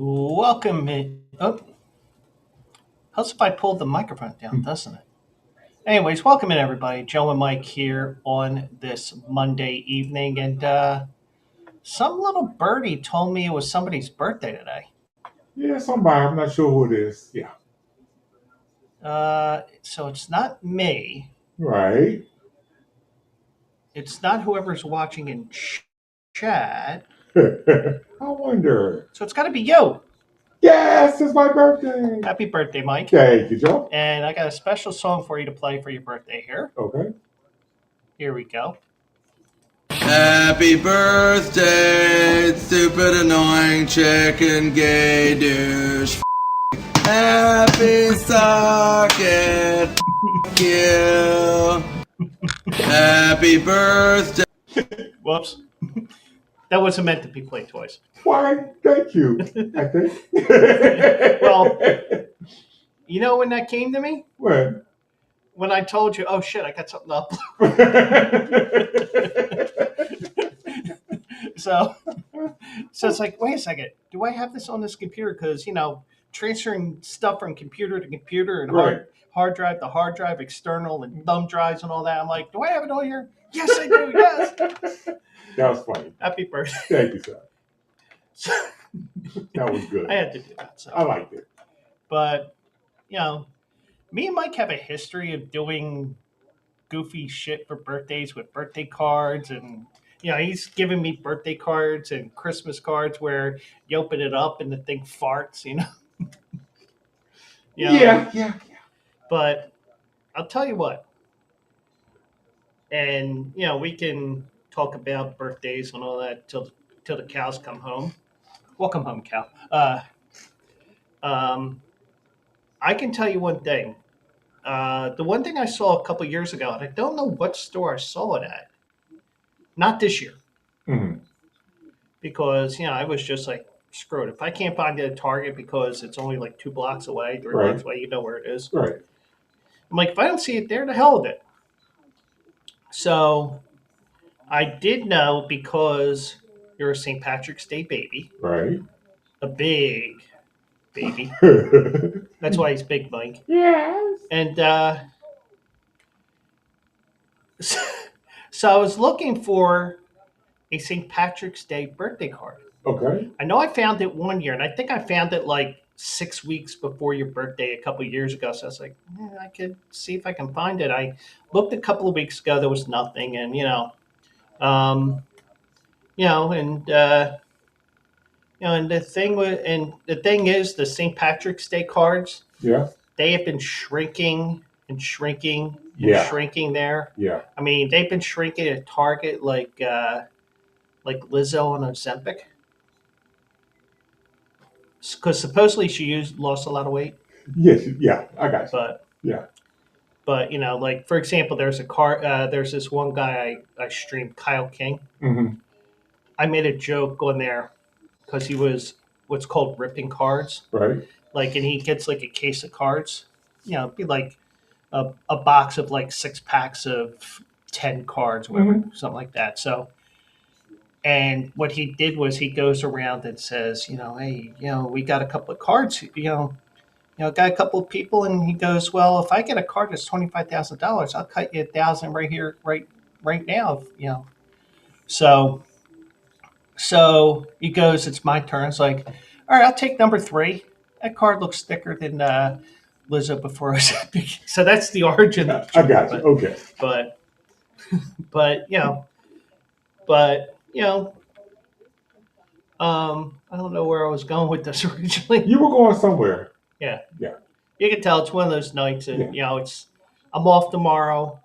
Welcome. Oh, helps if I pull the microphone down, doesn't it? Anyways, welcome in everybody. Joe and Mike here on this Monday evening, and some little birdie told me it was somebody's birthday today. Yeah, somebody. I'm not sure who it is. Yeah. So it's not me. Right. It's not whoever's watching in chat. I wonder. So it's got to be you. Yes, it's my birthday. Happy birthday, Mike! Thank you, Joe. And I got a special song for you to play for your birthday here. Okay. Here we go. Happy birthday, stupid, annoying, chicken, gay douche. Happy socket, you. Happy birthday. Whoops. That wasn't meant to be played twice. Why? Thank you. I think. Well, you know when that came to me? When? When I told you, oh shit, I got something up. so it's like, wait a second, do I have this on this computer? Because transferring stuff from computer to computer and Right. hard drive to hard drive, external and thumb drives and all that. I'm like, do I have it on here? Yes, I do. Yes. That was funny. Happy birthday. Thank you, sir. So, That was good. I had to do that. So. I liked it. But me and Mike have a history of doing goofy shit for birthdays with birthday cards, and he's giving me birthday cards and Christmas cards where you open it up and the thing farts. Yeah. But I'll tell you what, and we can talk about birthdays and all that till the cows come home. Welcome home, cow. I can tell you one thing. The one thing I saw a couple years ago, and I don't know what store I saw it at. Not this year, Mhm. because I was just like, screw it. If I can't find it at Target because it's only like 2 blocks away, 3 Right. blocks away, you know where it is. Right. I'm like, if I don't see it there, the hell with it. So I did know, because you're a St. Patrick's Day baby, Right. a big baby. That's why he's Big Mike. Yes. And so I was looking for a St. Patrick's Day birthday card. Okay. I know I found it one year, and I think I found it like 6 weeks before your birthday a couple of years ago. So I was like, I could see if I can find it. I looked a couple of weeks ago. There was nothing, and and and the thing is, the St. Patrick's Day cards, Yeah. they have been shrinking and shrinking and Yeah. shrinking there. Yeah. I mean, they've been shrinking at Target like Lizzo on Ozempic, because supposedly she lost a lot of weight. Yes. Yeah. I got you. But Yeah. like, for example, there's this one guy I streamed, Kyle King. Mm-hmm. I made a joke on there because he was what's called ripping cards. Right. Like, and he gets like a case of cards. It'd be like a box of like 6 packs of 10 cards, whatever, something like that. So, and what he did was he goes around and says, hey, we got a couple of cards, got a couple of people, and he goes, well, if I get a card that's $25,000, I'll cut you 1,000 right here, right now, So he goes, it's my turn. It's like, all right, I'll take number 3. That card looks thicker than Lizzo before I said. So that's the origin of the I got you. Okay. But I don't know where I was going with this originally. You were going somewhere. Yeah. Yeah. You can tell it's one of those nights, and I'm off tomorrow.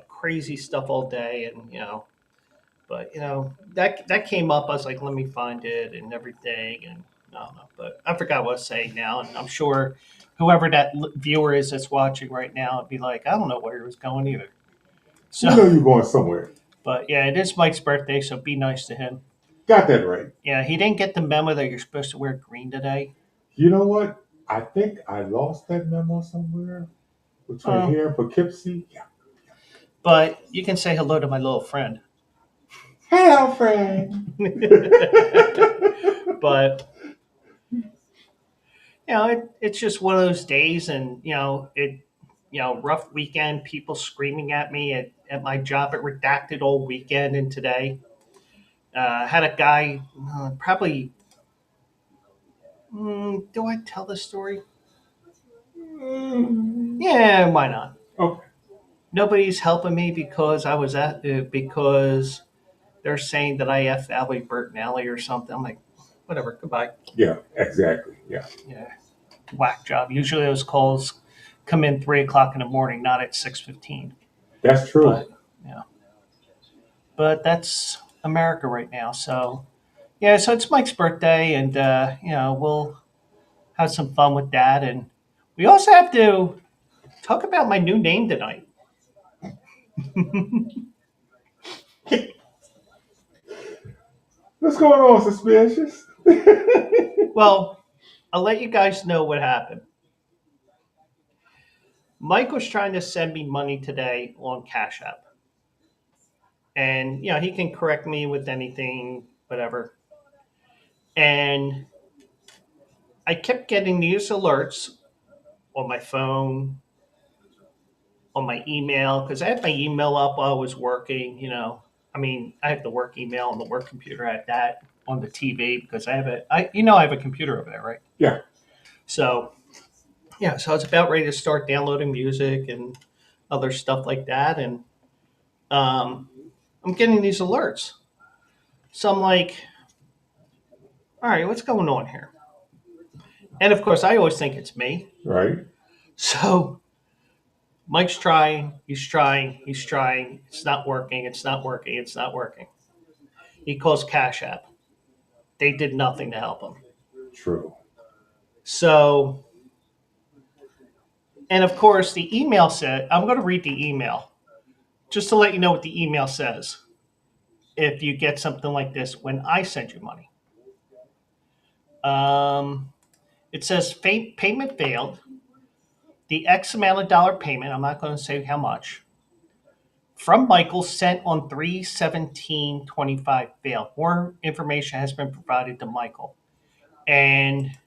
Crazy stuff all day, and but that came up. I was like, let me find it and everything, and I don't know, but I forgot what I was saying now, and I'm sure whoever that viewer is that's watching right now would be like, I don't know where he was going either. So, You know you're going somewhere. but yeah, it is Mike's birthday, so be nice to him. Got that right. Yeah, he didn't get the memo that you're supposed to wear green today. You know what? I think I lost that memo somewhere between here and Poughkeepsie. Yeah. But you can say hello to my little friend. Hello, friend. But it's just one of those days, and rough weekend. People screaming at me at my job at Redacted all weekend and today. Had a guy probably. Do I tell the story? Yeah, why not? Okay. Nobody's helping me because they're saying that I F Allie Bertinelli or something. I'm like, whatever, goodbye. Yeah, exactly. Yeah. Yeah, whack job. Usually those calls come in 3 o'clock in the morning, not at 6:15. That's true. But yeah, but that's America right now. So yeah, so it's Mike's birthday, and we'll have some fun with that, and we also have to talk about my new name tonight. What's going on, Suspicious? Well, I'll let you guys know what happened. Mike was trying to send me money today on Cash App. And, he can correct me with anything, whatever. And I kept getting these alerts on my phone, on my email, because I had my email up while I was working, I have the work email on the work computer. I had that on the TV because I have a computer over there, right? Yeah. So, so I was about ready to start downloading music and other stuff like that. And I'm getting these alerts. So I'm like, all right, what's going on here? And of course, I always think it's me. Right. So Mike's trying, he's trying. It's not working. He calls Cash App. They did nothing to help him. True. So, and of course, the email said, I'm going to read the email just to let you know what the email says if you get something like this when I send you money. It says payment failed. The X amount of dollar payment, I'm not going to say how much, from Michael sent on 3/17/25 failed. More information has been provided to Michael. And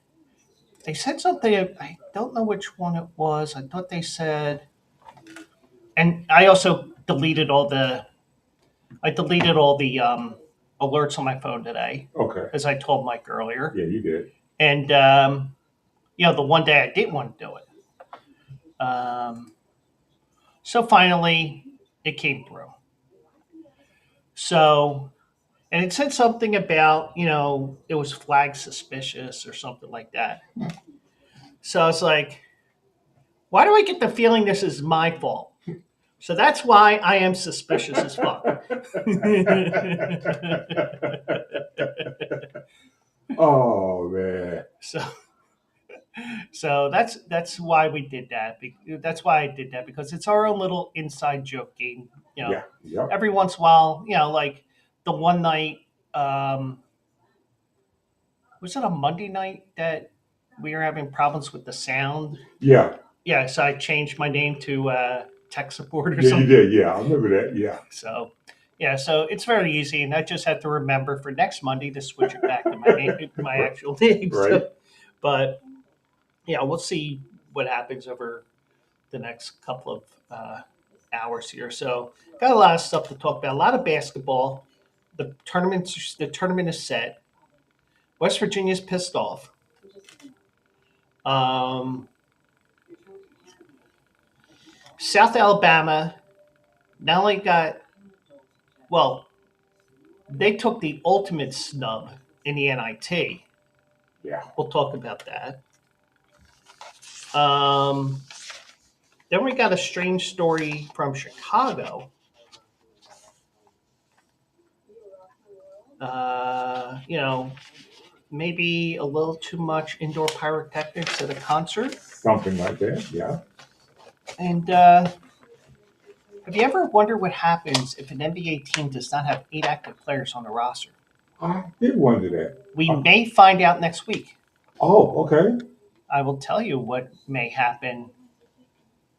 they said something, I don't know which one it was. I thought they said, and I also deleted all the alerts on my phone today, Okay. as I told Mike earlier. Yeah, you did. And, the one day I didn't want to do it. So finally, it came through. So, and it said something about, it was flagged suspicious or something like that. So I was like, why do I get the feeling this is my fault? So that's why I am suspicious as fuck. Oh, man. So that's why we did that. That's why I did that, because it's our own little inside joke game. Yeah. Yep. Every once in a while, like the one night, was it a Monday night that we were having problems with the sound? Yeah. Yeah, so I changed my name to tech support or Yeah, something. you did. Yeah, I remember that. Yeah. So it's very easy, and I just have to remember for next Monday to switch it back to my name, my actual name. Right. So, but we'll see what happens over the next couple of hours here. So got a lot of stuff to talk about. A lot of basketball. The tournament is set. West Virginia's pissed off. South Alabama not only they took the ultimate snub in the NIT. Yeah. We'll talk about that. Then we got a strange story from Chicago. Maybe a little too much indoor pyrotechnics at a concert. Something like that, yeah. And have you ever wondered what happens if an NBA team does not have 8 active players on the roster? I did wonder that. We may find out next week. Oh, okay. I will tell you what may happen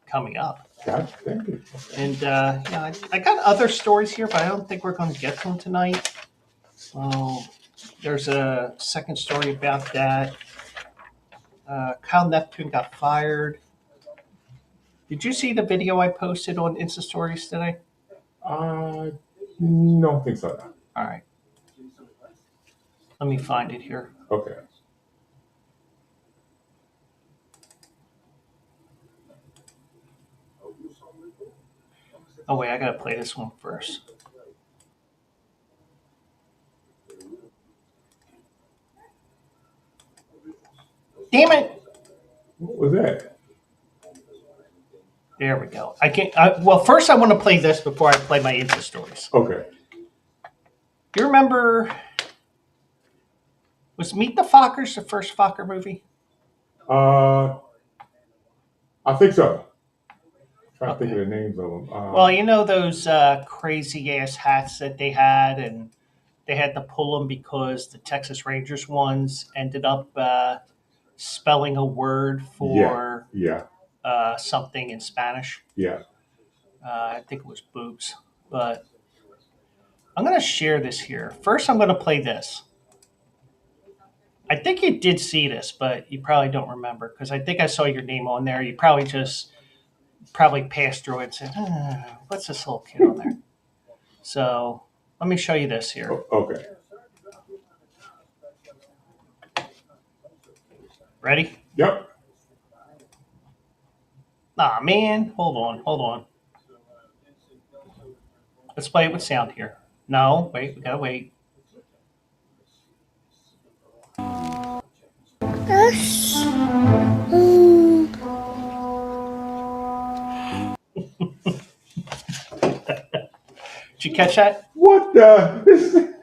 coming up. Gotcha. Thank you. And I got other stories here, but I don't think we're going to get to them tonight. There's a second story about that. Kyle Neptune got fired. Did you see the video I posted on Insta Stories today? I don't think so. All right. Let me find it here. Okay. Oh, wait, I got to play this one first. Damn it! What was that? There we go. I can't. Well, first I want to play this before I play my Insta Stories. Okay. Do you remember? Was Meet the Fockers the first Focker movie? I think so. Trying to think of the names of them. Well, you know those crazy ass hats that they had, and they had to pull them because the Texas Rangers ones ended up spelling a word for something in Spanish. Yeah. I think it was boobs. But I'm going to share this here. First, I'm going to play this. I think you did see this, but you probably don't remember because I think I saw your name on there. You probably just passed through it and said, what's this little kid on there? So let me show you this here. Okay. Ready? Yep. Nah, man. Hold on. Let's play it with sound here. No, wait. We got to wait. Did you catch that? What the?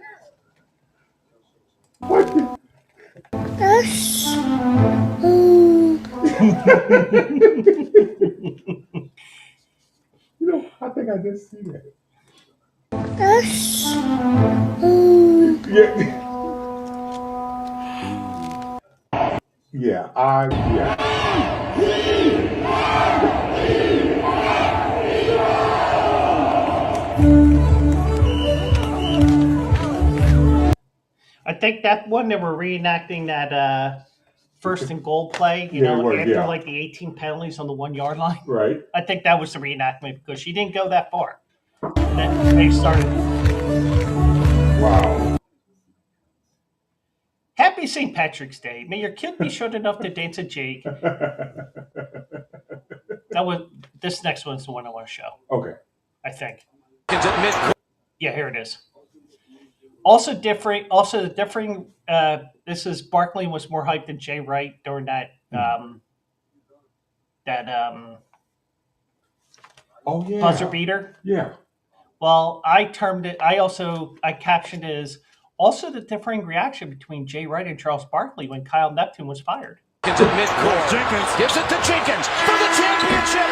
What the? I think I just see that. Yeah. Yeah, I think that one they were reenacting that first and goal play, after like the 18 penalties on the 1 yard line. Right. I think that was the reenactment because she didn't go that far. And then they started. Wow. Happy St. Patrick's Day. May your kid be short enough to dance a jig. This next one's the one I want to show. Okay. I think. Yeah, here it is. Also different. This is Barkley was more hyped than Jay Wright during that. Buzzer beater. Yeah. Well, I termed it. I captioned it as also the differing reaction between Jay Wright and Charles Barkley when Kyle Neptune was fired. Jenkins gives it to Jenkins for the championship.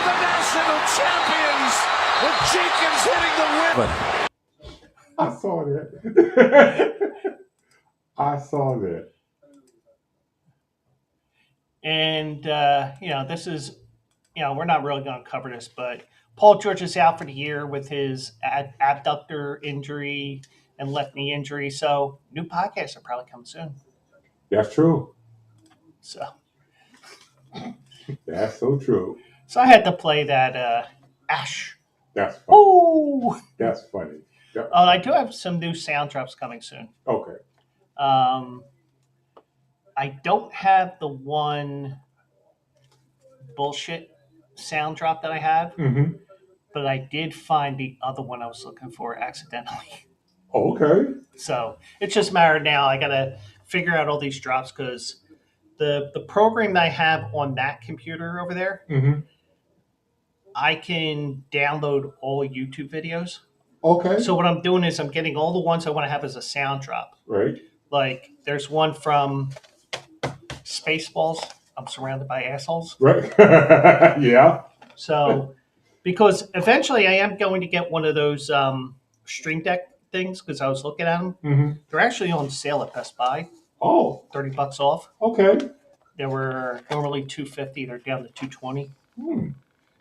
The national champions with Jenkins hitting the win. I saw that. I saw that. And this is, we're not really going to cover this, but Paul George is out for the year with his abductor injury and left knee injury. So new podcasts are probably coming soon. That's true. So that's so true. So I had to play that Ash. That's funny. Ooh. That's funny. Yep. I do have some new sound drops coming soon. Okay. I don't have the one bullshit sound drop that I have, but I did find the other one I was looking for accidentally. Okay. So it's just a matter now. I got to figure out all these drops because the program that I have on that computer over there, I can download all YouTube videos. Okay. So what I'm doing is I'm getting all the ones I want to have as a sound drop. Right. Like there's one from Spaceballs. I'm surrounded by assholes. Right. Yeah. So because eventually I am going to get one of those Stream Deck things because I was looking at them. They're actually on sale at Best Buy. Oh. $30 off. Okay. They were normally $250. They're down to $220.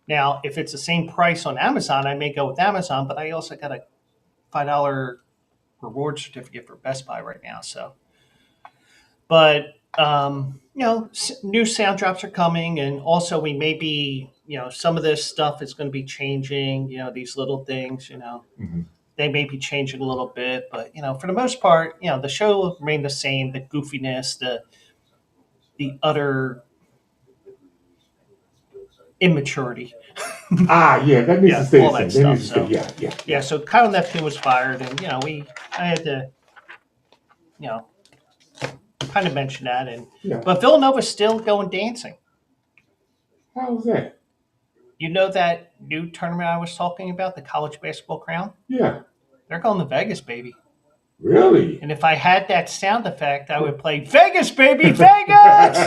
Now, if it's the same price on Amazon, I may go with Amazon, but I also got a $5 reward certificate for Best Buy right now. So, but new sound drops are coming, and also we may be, some of this stuff is going to be changing. These little things, Mhm. they may be changing a little bit, but for the most part, the show will remain the same. The goofiness, the utter immaturity. Yeah, that needs to stay all the same. that That needs to stuff. stay. So Yeah. so Kyle Neptune was fired, and I had to kind of mention that, and Yeah. but Villanova's still going dancing. How's that? You know that new tournament I was talking about, the college basketball crown? Yeah. They're going to Vegas, baby. Really? And if I had that sound effect, I would play Vegas, baby, Vegas.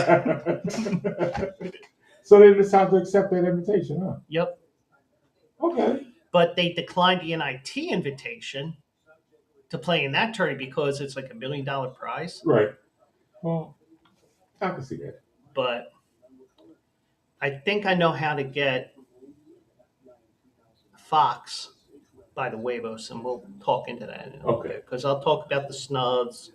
So they decided to accept that invitation, huh? Yep. Okay. But they declined the NIT invitation to play in that tourney because it's like $1 million prize. Right. Well, I can see that. But I think I know how to get Fox by the Huevos, and we'll talk into that in a little bit, because I'll talk about the snubs.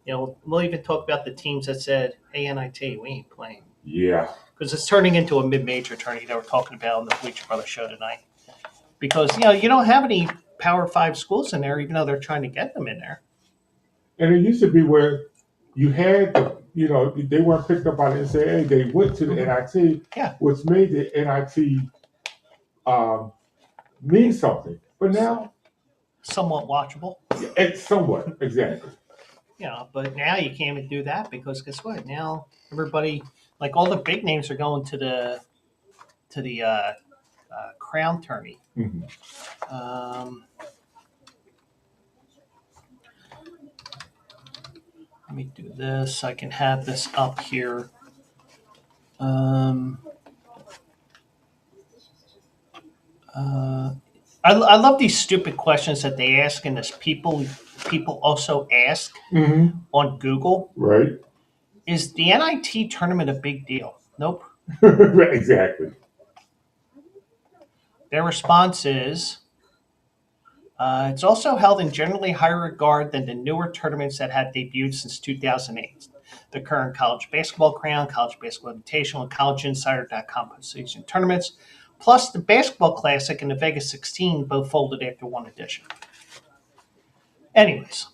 We'll even talk about the teams that said, "Hey, NIT, we ain't playing." Yeah. Because it's turning into a mid-major tourney that we're talking about on the Bleacher Brothers show tonight. Because you don't have any Power 5 schools in there, even though they're trying to get them in there. And it used to be where you had, they weren't picked up by the NCAA. They went to the NIT, Yeah. which made the NIT mean something. But now, Somewhat watchable. it's somewhat, exactly. But now you can't even do that, because guess what? Now everybody, like all the big names, are going to the Crown tourney. Mhm. Let me do this. I can have this up here. I love these stupid questions that they ask, and this people also ask on Google. Right. Is the NIT tournament a big deal? Nope. Exactly. Their response is, it's also held in generally higher regard than the newer tournaments that have debuted since 2008. The current College Basketball Crown, College Basketball Invitational, and CollegeInsider.com postseason tournaments, plus the Basketball Classic and the Vegas 16, both folded after one edition. Anyways,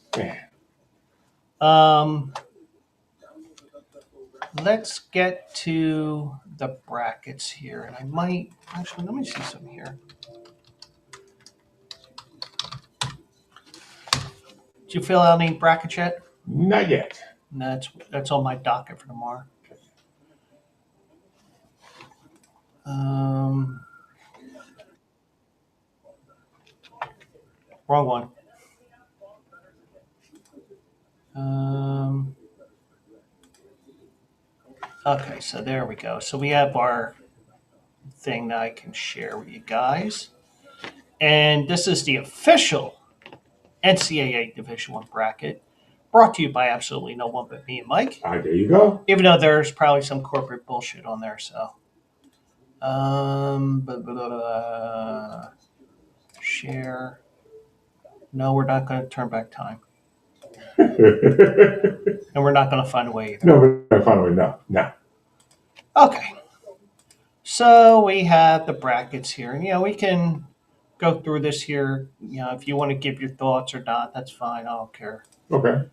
let's get to the brackets here, and I might actually let me see something here. Did you fill out any brackets yet? Not yet. No, that's on my docket for tomorrow. Wrong one. Okay, so there we go. So we have our thing that I can share with you guys. And this is the official NCAA Division I bracket, brought to you by absolutely no one but me and Mike. All right, there you go. Even though there's probably some corporate bullshit on there, so. Share. No, we're not going to turn back time. And we're not going to find a way either. No, we're not find a way. No. Okay. So we have the brackets here. And, we can go through this here. If you want to give your thoughts or not, that's fine. I don't care. Okay.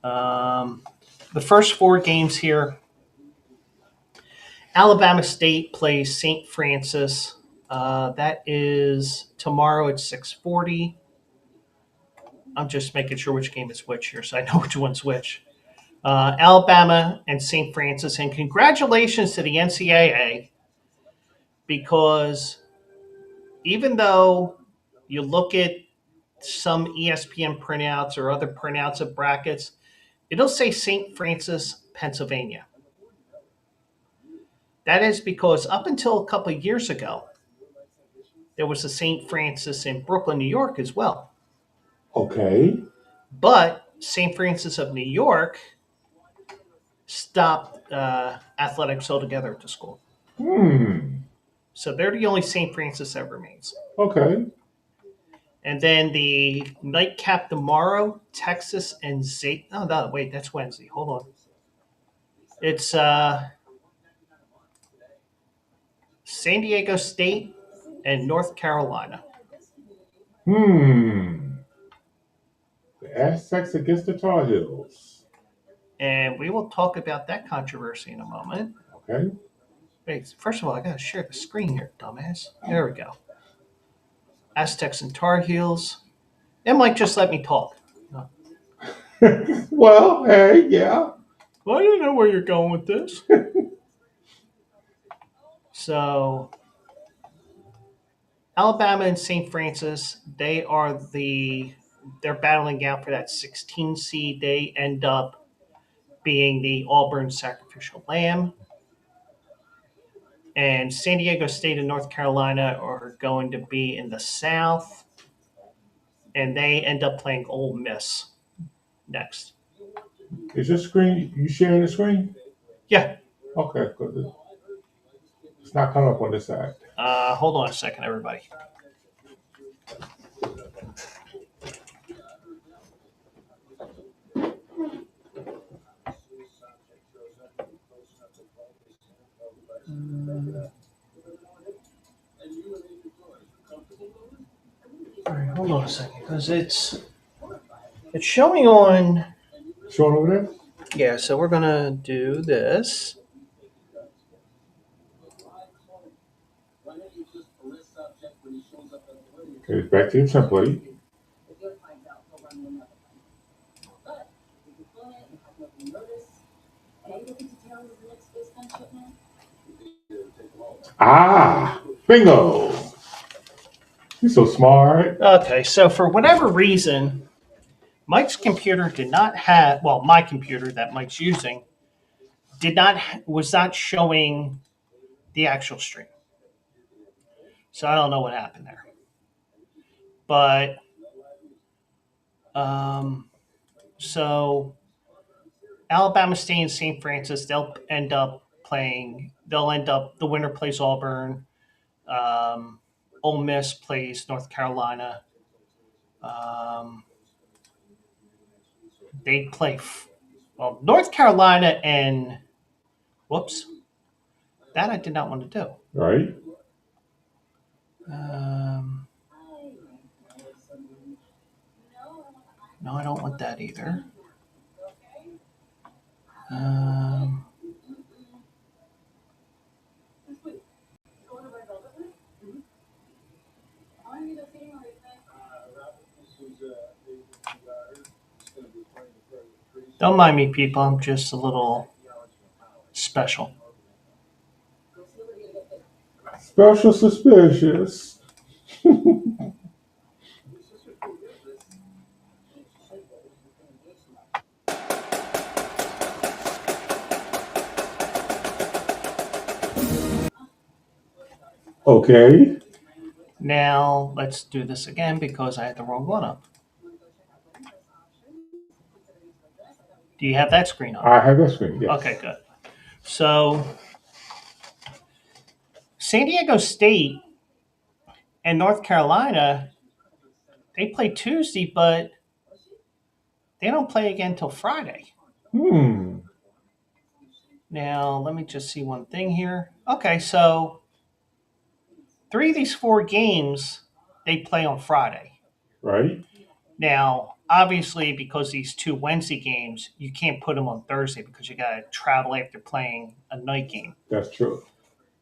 The first 4 games here. Alabama State plays St. Francis. That is tomorrow at 6:40. I'm just making sure which game is which here, so I know which one's which. Alabama and St. Francis, and congratulations to the NCAA, because even though you look at some ESPN printouts or other printouts of brackets, it'll say St. Francis, Pennsylvania. That is because up until a couple of years ago, there was a St. Francis in Brooklyn, New York as well. Okay. But St. Francis of New York stopped athletics altogether at the school. So they're the only St. Francis that remains. Okay. And then the nightcap tomorrow, Texas and Zay. Oh, no, wait, that's Wednesday. Hold on. It's San Diego State and North Carolina. The Aztecs against the Tar Heels. And we will talk about that controversy in a moment. Okay. Wait, first of all, I got to share the screen here, dumbass. There we go. Aztecs and Tar Heels. It might just let me talk. Well, hey, yeah. Well, I don't know where you're going with this. So, Alabama and St. Francis, they're battling out for that 16 seed. They end up being the Auburn sacrificial lamb. And San Diego State and North Carolina are going to be in the South. And they end up playing Ole Miss next. Is your screen, you sharing the screen? Yeah. Okay, good. It's not coming up on this side. Hold on a second, everybody. All right, hold on a second, because it's showing on. Showing over there? Yeah, so we're gonna do this. Okay, back to your template. Bingo. You're so smart. Okay, so for whatever reason, Mike's computer did not have. Well, my computer that Mike's using was not showing the actual stream. So I don't know what happened there. But so Alabama State and St. Francis, they'll end up the winner plays Auburn. Ole Miss plays North Carolina. They play North Carolina and whoops, that I did not want to do. Right. No, I don't want that either. Don't mind me, people. I'm just a little special. Special suspicious. Okay. Now let's do this again because I had the wrong one up. Do you have that screen up? I have that screen, yes. Okay, good. So San Diego State and North Carolina, they play Tuesday, but they don't play again until Friday. Now, let me just see one thing here. Okay, so 3 of these 4 games, they play on Friday. Right. Now, obviously, because these 2 Wednesday games, you can't put them on Thursday because you got to travel after playing a night game. That's true.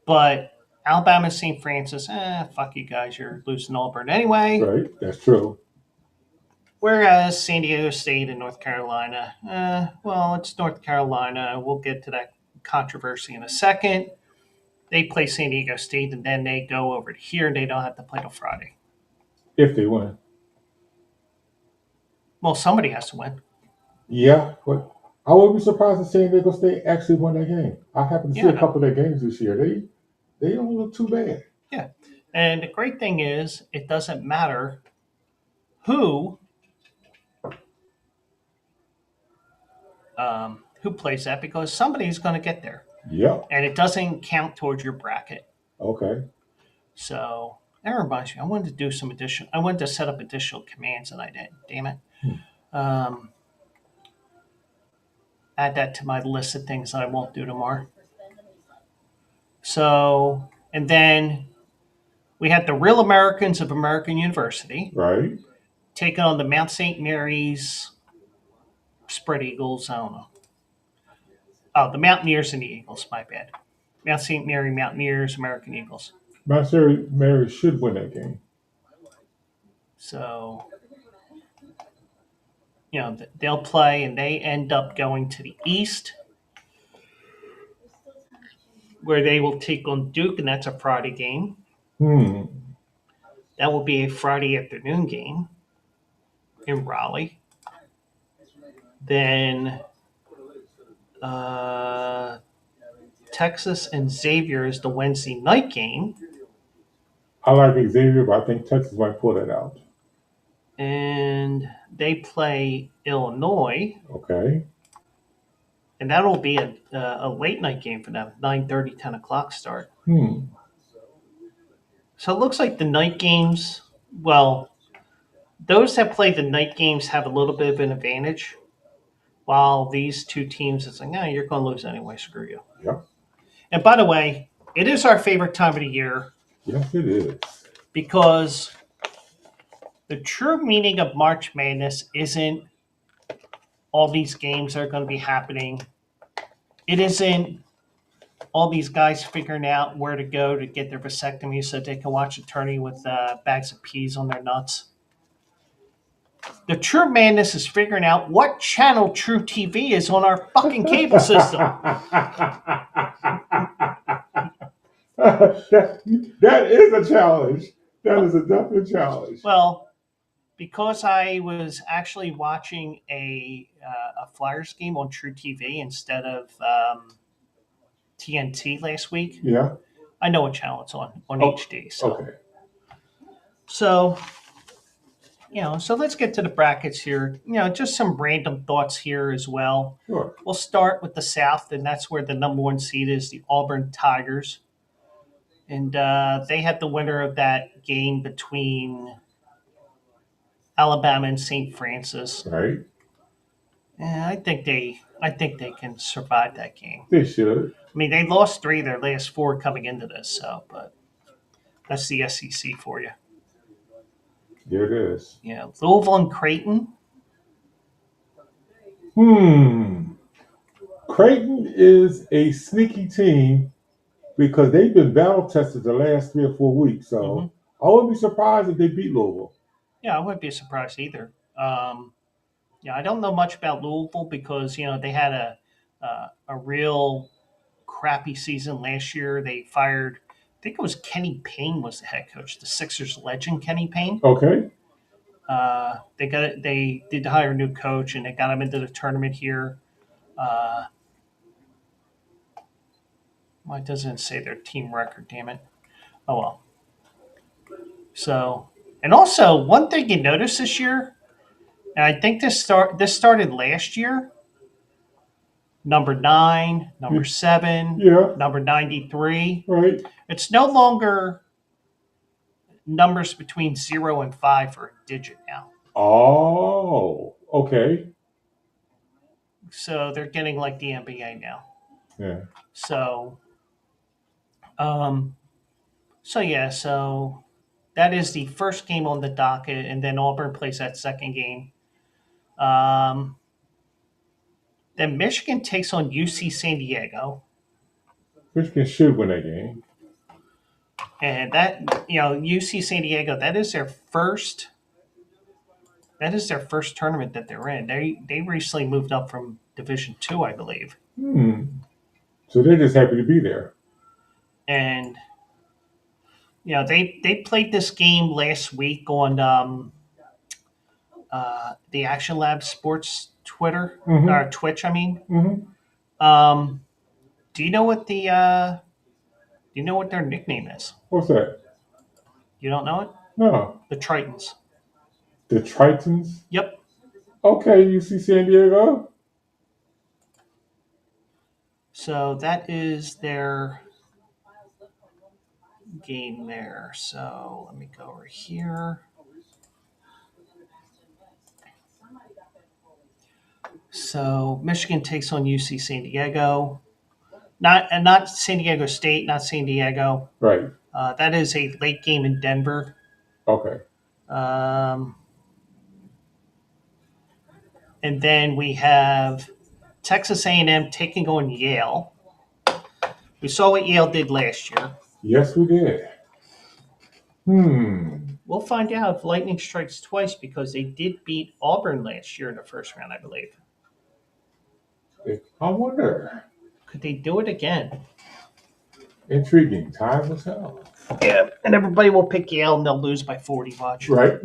But Alabama, St. Francis, fuck you guys, you're losing Auburn anyway. Right, that's true. Whereas San Diego State and North Carolina, well, it's North Carolina. We'll get to that controversy in a second. They play San Diego State, and then they go over to here, and they don't have to play till Friday. If they win. Well, somebody has to win. Yeah, but I wouldn't be surprised if San Diego State actually won that game. I happened to see a couple of their games this year. They don't look too bad. Yeah, and the great thing is it doesn't matter who plays that because somebody's going to get there. Yeah. And it doesn't count towards your bracket. Okay. So That reminds me. I wanted to do some additional. I wanted to set up additional commands, and I didn't. Damn it. Um, add that to my list of things that I won't do tomorrow. So, and then we had the Real Americans of American University Right. taking on the Mount St. Mary's Spread Eagles. I don't know. Oh, the Mountaineers and the Eagles. My bad. Mount St. Mary Mountaineers, American Eagles. Mount St. Mary should win that game. So, they'll play, and they end up going to the East, where they will take on Duke, and that's a Friday game. That will be a Friday afternoon game in Raleigh. Then Texas and Xavier is the Wednesday night game. I like Xavier, but I think Texas might pull that out. And they play Illinois. Okay. And that'll be a late night game for them, 9:30, 10 o'clock start. So it looks like the night games, well, those that play the night games have a little bit of an advantage, while these two teams, it's like, no, you're going to lose anyway, screw you. Yep. And by the way, it is our favorite time of the year. Yes, it is. Because the true meaning of March Madness isn't all these games that are going to be happening. It isn't all these guys figuring out where to go to get their vasectomy so they can watch a tourney with bags of peas on their nuts. The true madness is figuring out what channel True TV is on our fucking cable system. that is a challenge. That is a definite challenge. Well, because I was actually watching a Flyers game on True TV instead of TNT last week. Yeah. I know what channel it's on HD. So. Okay. So, so let's get to the brackets here. Just some random thoughts here as well. Sure. We'll start with the South, and that's where the number one seed is, the Auburn Tigers. And they had the winner of that game between Alabama and St. Francis. Right. And I think they can survive that game. They should. I mean, they lost 3 of their last 4 coming into this, but that's the SEC for you. There it is. Yeah, Louisville and Creighton. Creighton is a sneaky team because they've been battle tested the last 3 or 4 weeks. So I wouldn't be surprised if they beat Louisville. Yeah, I wouldn't be surprised either. I don't know much about Louisville because they had a real crappy season last year. They fired, I think it was Kenny Payne was the head coach, the Sixers legend Kenny Payne. Okay. They did hire a new coach and they got him into the tournament here. Why doesn't it say their team record? Damn it! Oh well. So, and also one thing you notice this year, and I think this started last year. Number 9, number 7, number 93. Right. It's no longer numbers between 0 and 5 for a digit now. Oh, okay. So they're getting like the NBA now. Yeah. So, so that is the first game on the docket, and then Auburn plays that second game. Then Michigan takes on UC San Diego. Michigan should win that game. And that, UC San Diego, that is their first tournament that they're in. They recently moved up from Division II, I believe. So they're just happy to be there. And they played this game last week on the Action Lab Sports Twitter or Twitch. I mean, do you know what their nickname is? What's that? You don't know it? No. The Tritons. The Tritons? Yep. Okay, UC San Diego. So that is their game there. So let me go over here. So Michigan takes on UC San Diego. Not San Diego State, not San Diego. Right. That is a late game in Denver. Okay. And then we have Texas A&M taking on Yale. We saw what Yale did last year. Yes, we did. We'll find out if lightning strikes twice because they did beat Auburn last year in the first round, I believe. I wonder. Could they do it again? Intriguing. Time will tell. Yeah, and everybody will pick Yale and they'll lose by 40 watch. Right.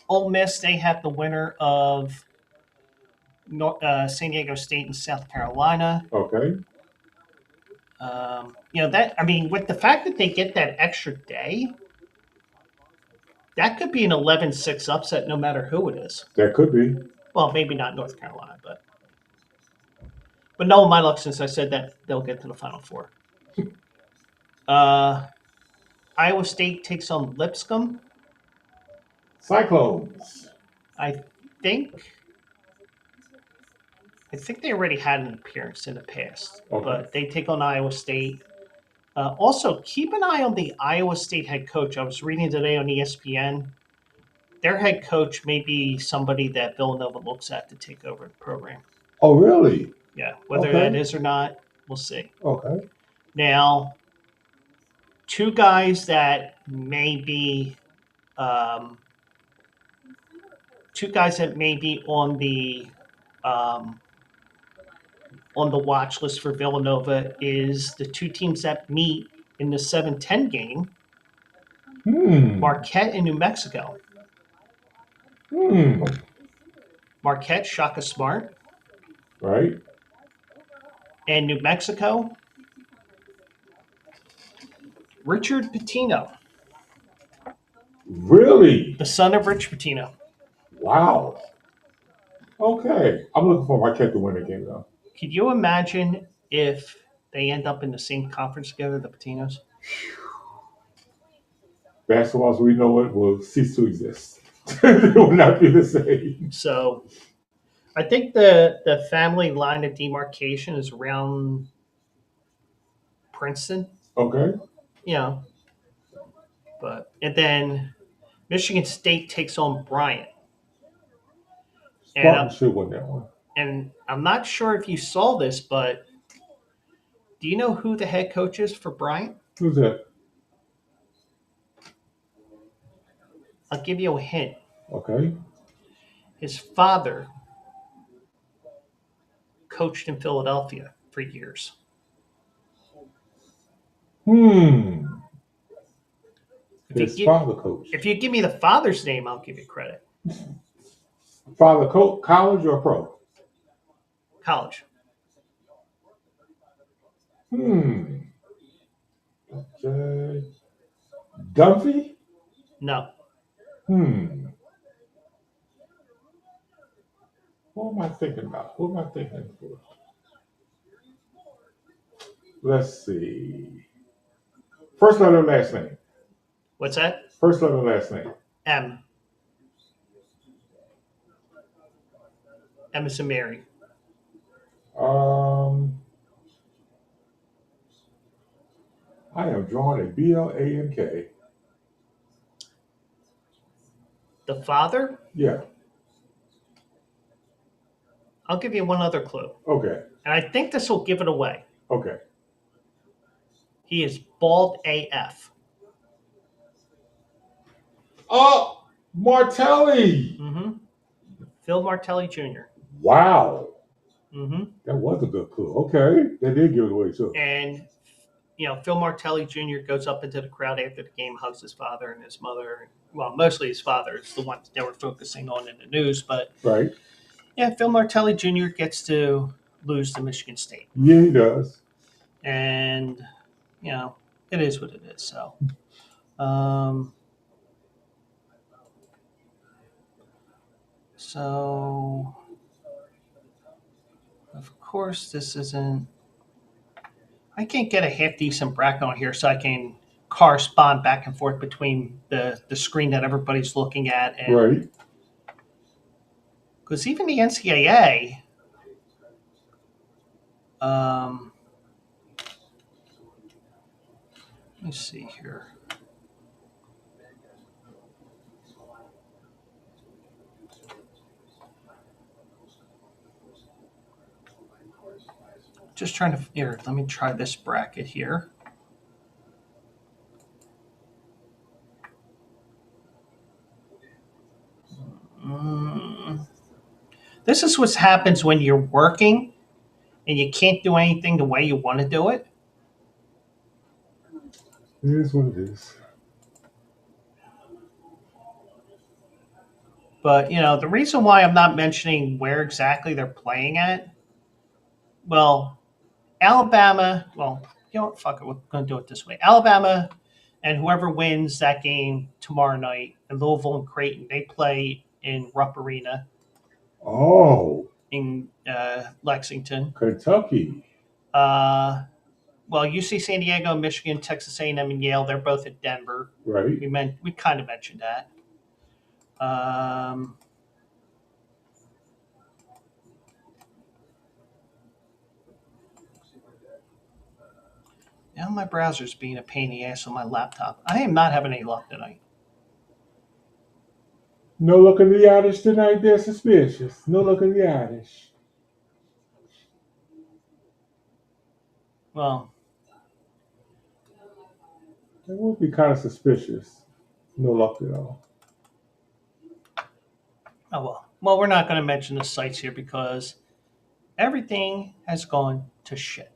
Ole Miss, they have the winner of San Diego State and South Carolina. Okay. With the fact that they get that extra day, that could be an 11-6 upset no matter who it is. That could be. Well, maybe not North Carolina, but no, my luck since I said that they'll get to the Final Four. Iowa State takes on Lipscomb. Cyclones. I think they already had an appearance in the past, but they take on Iowa State. Also, keep an eye on the Iowa State head coach. I was reading today on ESPN. Their head coach may be somebody that Villanova looks at to take over the program. Oh, really? Yeah, whether that is or not, we'll see. Okay. Now, two guys that may be on the watch list for Villanova is the two teams that meet in the 7-10 game, Marquette and New Mexico. Marquette, Shaka Smart. Right. And New Mexico, Richard Pitino. Really? The son of Rich Pitino. Wow. Okay. I'm looking for Marquette to win the game, though. Could you imagine if they end up in the same conference together, the Patinos? Basketball, as we know it, will cease to exist. It will not be the same. So I think the family line of demarcation is around Princeton. Okay. And then Michigan State takes on Bryant. Spartan should win that one. And I'm not sure if you saw this, but do you know who the head coach is for Bryant? Who's that? I'll give you a hint. Okay. His father coached in Philadelphia for years. His father coach. If you give me the father's name, I'll give you credit. Father coach, college or pro? College. Okay. Dunphy? No. Who am I thinking about? Let's see. First letter, last name. What's that? First letter, last name. M. Emerson Mary. I am drawing a BLANK. The father? Yeah. I'll give you one other clue. Okay. And I think this will give it away. Okay. He is bald AF. Oh, Martelli. Phil Martelli Jr. Wow. That was a good clue. Okay. They did give it away, too. And, Phil Martelli Jr. goes up into the crowd after the game, hugs his father and his mother. Well, mostly his father. It's the one they were focusing on in the news. But, right. Yeah, Phil Martelli Jr. gets to lose to Michigan State. Yeah, he does. And, it is what it is. So, of course, this isn't. I can't get a half decent bracket on here so I can correspond back and forth between the screen that everybody's looking at and Right. because even the NCAA, let me see here. Just trying to here. Let me try this bracket here. This is what happens when you're working and you can't do anything the way you want to do it. It is what it is. But, the reason why I'm not mentioning where exactly they're playing at, well, Alabama, fuck it, we're going to do it this way. Alabama and whoever wins that game tomorrow night, and Louisville and Creighton, they play in Rupp Arena Oh, in Lexington. Kentucky. UC San Diego, Michigan, Texas A&M, and Yale, they're both at Denver. Right. We kind of mentioned that. Now my browser's being a pain in the ass on my laptop. I am not having any luck tonight. No look at the Irish tonight. They're suspicious. No look at the Irish. Well, It would be kind of suspicious. No luck at all. oh well. Well, we're not going to mention the sites here because everything has gone to shit.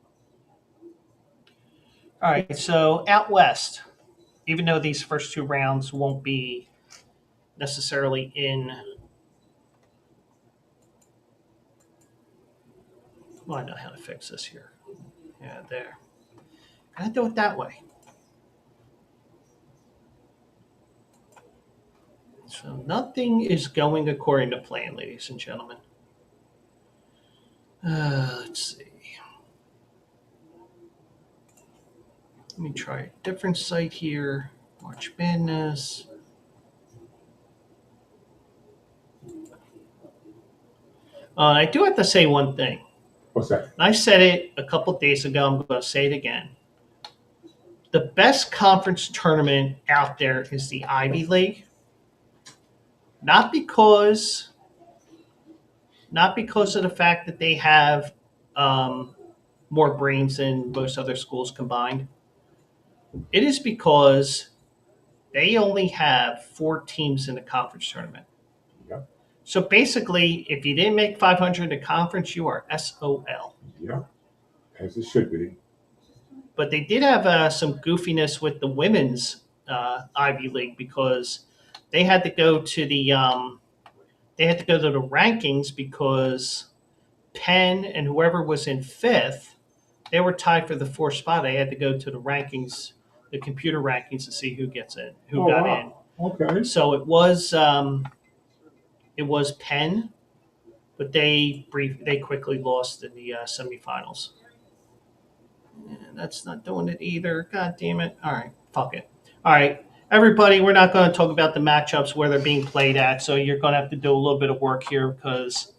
All right, so out west, even though these first two rounds won't be necessarily in. Well, I know how to fix this here. Yeah, there. Can I do it that way? So nothing is going according to plan, ladies and gentlemen. Let's see. Let me try a different site here. March Madness. I do have to say one thing. What's that? I said it a couple days ago. I'm going to say it again. The best conference tournament out there is the Ivy League. Not because of the fact that they have more brains than most other schools combined. It is because they only have 4 teams in the conference tournament. Yep. So basically, if you didn't make 500 in the conference, you are SOL. Yeah, as it should be. But they did have some goofiness with the women's Ivy League because they had to go to the rankings because Penn and whoever was in 5th, they were tied for the 4th spot. They had to go to the rankings, the computer rankings, to see who gets in, who got in. Okay. So it was Penn, but they quickly lost in the semifinals. And that's not doing it either. God damn it! All right, fuck it. All right, everybody, we're not going to talk about the matchups where they're being played at. So you're going to have to do a little bit of work here because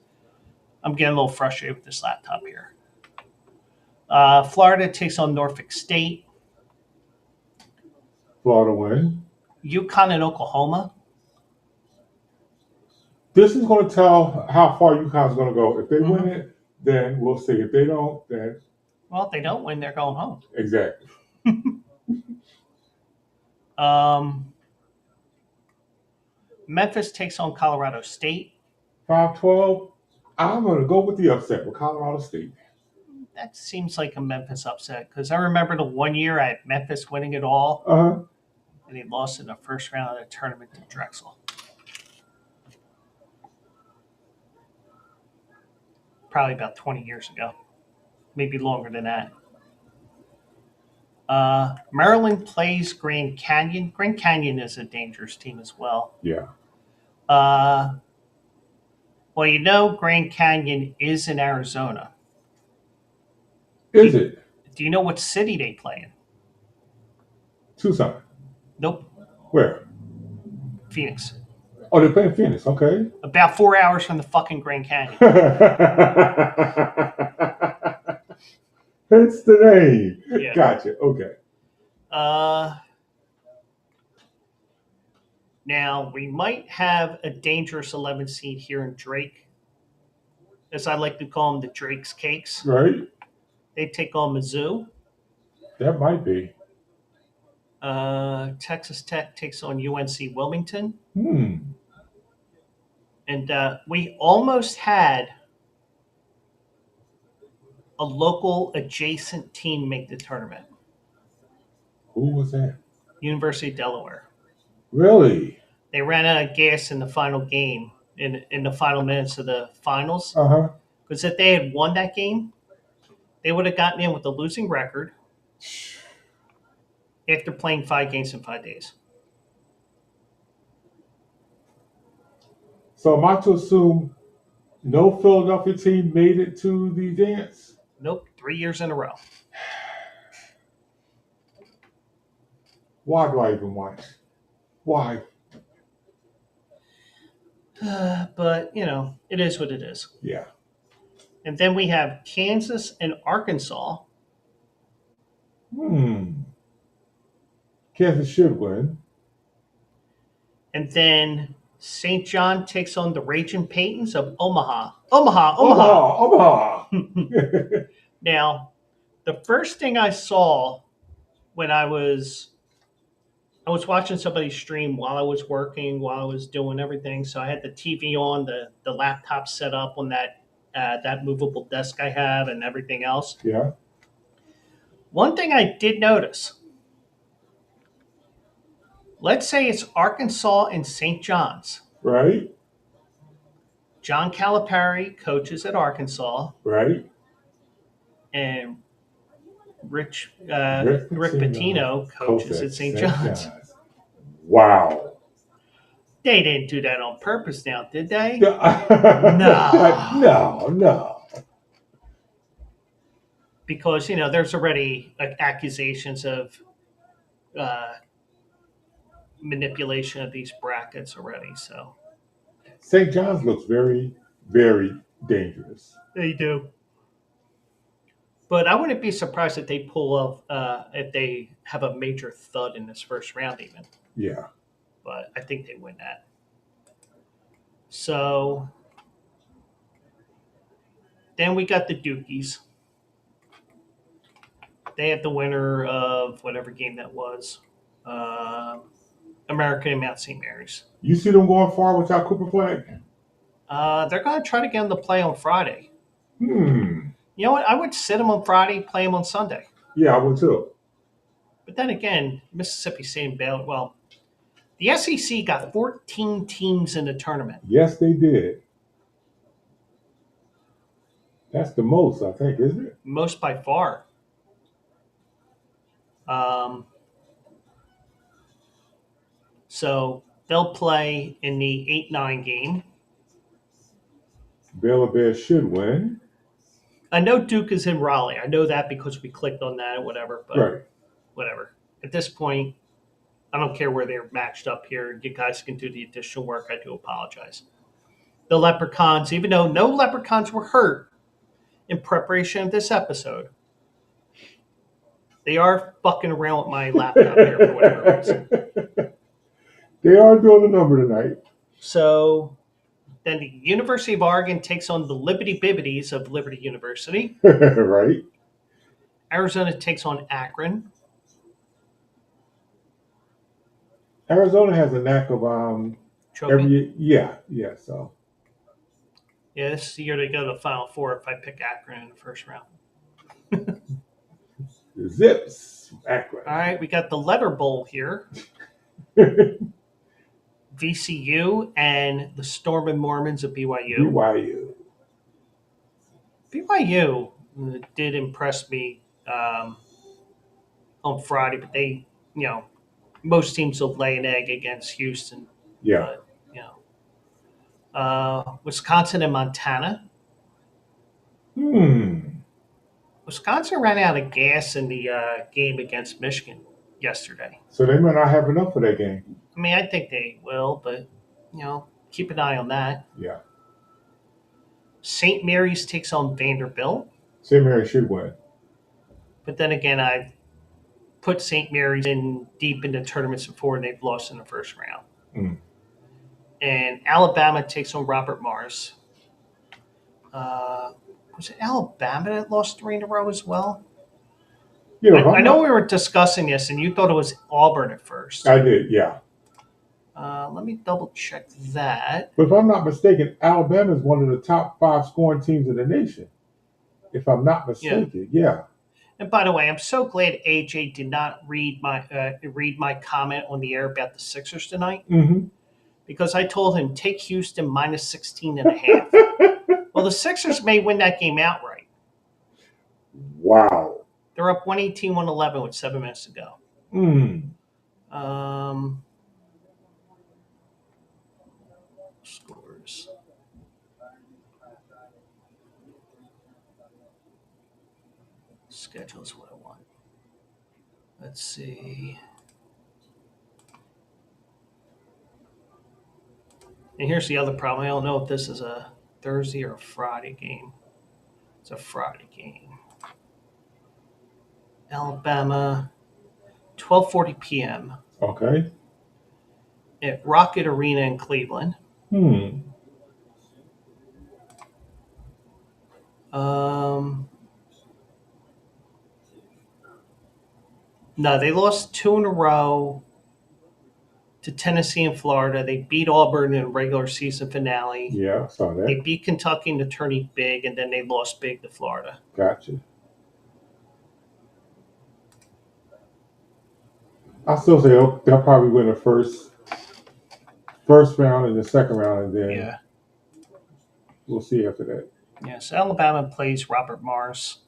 I'm getting a little frustrated with this laptop here. Florida takes on Norfolk State. Florida win. UConn and Oklahoma. This is going to tell how far UConn's going to go. If they win it, then we'll see. If they don't, then... Well, if they don't win, they're going home. Exactly. Memphis takes on Colorado State. 5-12. I'm going to go with the upset with Colorado State. That seems like a Memphis upset because I remember the one year I had Memphis winning it all, and they lost in the first round of the tournament to Drexel. Probably about 20 years ago, maybe longer than that. Maryland plays Grand Canyon. Grand Canyon is a dangerous team as well. Yeah. Grand Canyon is in Arizona. Is it? Do you know what city they play in? Tucson. Nope. Where? Phoenix. Oh, they're playing Phoenix. Okay. About 4 hours from the fucking Grand Canyon. Hence the name. Yeah. Gotcha. Okay. Now, we might have a dangerous 11 seed here in Drake. As I like to call them, the Drake's Cakes. Right. They take on Mizzou. That might be. Texas Tech takes on UNC Wilmington. And we almost had a local adjacent team make the tournament. Who was that? University of Delaware. Really? They ran out of gas in the final game, in the final minutes of the finals. Because if they had won that game, they would have gotten in with a losing record after playing 5 games in 5 days. So am I to assume no Philadelphia team made it to the dance? Nope, 3 years in a row. Why do I even watch? Why? But, it is what it is. Yeah. And then we have Kansas and Arkansas. Kansas should win. And then St. John takes on the Raging Paytons of Omaha. Omaha. Now, the first thing I saw when I was watching somebody stream while I was working, while I was doing everything. So I had the TV on, the laptop set up on that movable desk I have and everything else. Yeah. One thing I did notice, let's say it's Arkansas and St. John's. Right. John Calipari coaches at Arkansas. Right. And Rick Pitino coaches at St. John's. Wow. They didn't do that on purpose now, did they? No. Because, there's already accusations of manipulation of these brackets already. So St. John's looks very, very dangerous. They do. But I wouldn't be surprised if they pull off, if they have a major thud in this first round even. Yeah. But I think they win that. So then we got the Dukies. They have the winner of whatever game that was. American and Mount St. Mary's. You see them going far without Cooper Flag? They're going to try to get them to play on Friday. You know what? I would sit them on Friday, play them on Sunday. Yeah, I would too. But then again, Mississippi State bailed. Well, the SEC got 14 teams in the tournament. Yes, they did. That's the most, I think, isn't it? Most by far. So they'll play in the 8-9 game. Baylor Bears should win. I know Duke is in Raleigh. I know that because we clicked on that or whatever. But whatever. At this point, I don't care where they're matched up here. You guys can do the additional work. I do apologize. The Leprechauns, even though no Leprechauns were hurt in preparation of this episode, they are fucking around with my laptop here for whatever reason. They are doing the number tonight. So then the University of Oregon takes on the Liberty Bibbities of Liberty University. Right. Arizona takes on Akron. Arizona has a knack of Trophy. So Yeah, this is the year they go to the Final Four if I pick Akron in the first round. Zips Akron. All right, we got the Letter Bowl here. VCU and the Stormin' Mormons of BYU. BYU did impress me on Friday, but they, most teams will lay an egg against Houston. Yeah. Wisconsin and Montana. Wisconsin ran out of gas in the game against Michigan yesterday. So they may not have enough for that game. I mean, I think they will, but keep an eye on that. Yeah. St. Mary's takes on Vanderbilt, St. Mary should win. but then again, I've put St. Mary's in deep into tournaments before, and they've lost in the first round. Mm. And Alabama takes on Robert Morris. Was it Alabama that lost 3 in a row as well? Yeah, I know we were discussing this, and you thought it was Auburn at first. I did, yeah. Let me double check that. But if I'm not mistaken, Alabama is one of the top 5 scoring teams in the nation. If I'm not mistaken, yeah. And by the way, I'm so glad AJ did not read my comment on the air about the Sixers tonight, because I told him take Houston minus 16.5. Well, the Sixers may win that game outright. Wow. They're up 118-111 with 7 minutes to go. Scores. Schedule is what I want. Let's see. And here's the other problem. I don't know if this is a Thursday or a Friday game. It's a Friday game. Alabama, 12:40 p.m. Okay. At Rocket Arena in Cleveland. No, they lost 2 in a row to Tennessee and Florida. They beat Auburn in a regular season finale. Yeah, I saw that. They beat Kentucky in the tourney big, and then they lost big to Florida. Gotcha. I still say they'll probably win the first round and the second round, and then we'll see after that. Yeah, so Alabama plays Robert Morris.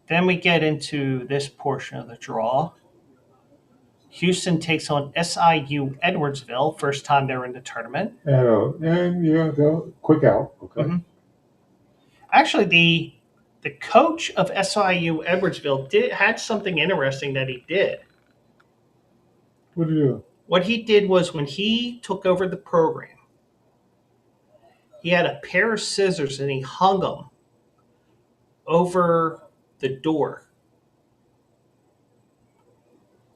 Then we get into this portion of the draw. Houston takes on SIU Edwardsville, first time they're in the tournament. And quick out. Okay. Actually, the coach of SIU Edwardsville had something interesting that he did. What did he do? What he did was when he took over the program, he had a pair of scissors and he hung them over the door.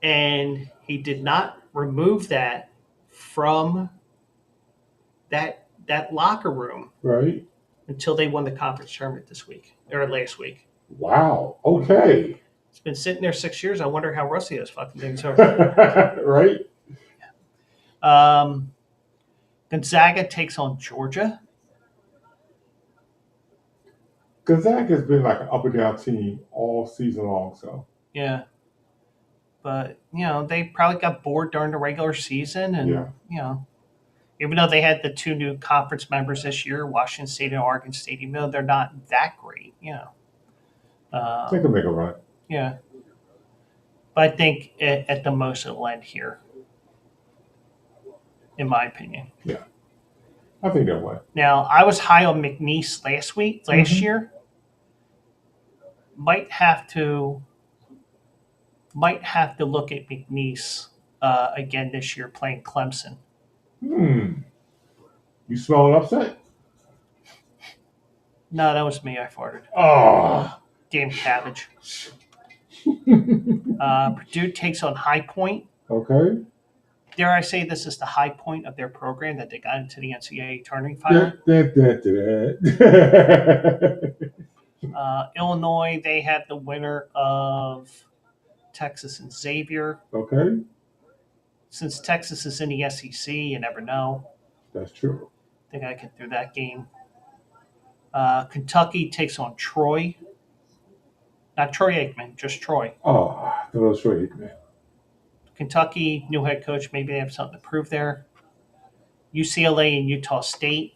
And he did not remove that from that locker room. Right. Until they won the conference tournament last week. Wow. Okay. It's been sitting there 6 years. I wonder how rusty those fucking things are. Right. Gonzaga takes on Georgia. Gonzaga has been like an up and down team all season long. So Yeah. But, they probably got bored during the regular season. And, even though they had the 2 new conference members this year, Washington State and Oregon State, even though they're not that great, they can make a run. Yeah. But I think at the most it'll end here, in my opinion. Yeah. I think that way. Now, I was high on McNeese last year. Might have to look at McNeese again this year playing Clemson. You smell an upset? No, that was me. I farted. Oh. Damn cabbage. Purdue takes on High Point. Okay. Dare I say this is the high point of their program that they got into the NCAA Tourney final? Illinois, they had the winner of Texas and Xavier. Okay. Since Texas is in the SEC, you never know. That's true. I think I can do that game. Kentucky takes on Troy. Not Troy Aikman, just Troy. Oh, I thought it was Troy Aikman. Kentucky, new head coach, maybe they have something to prove there. UCLA and Utah State.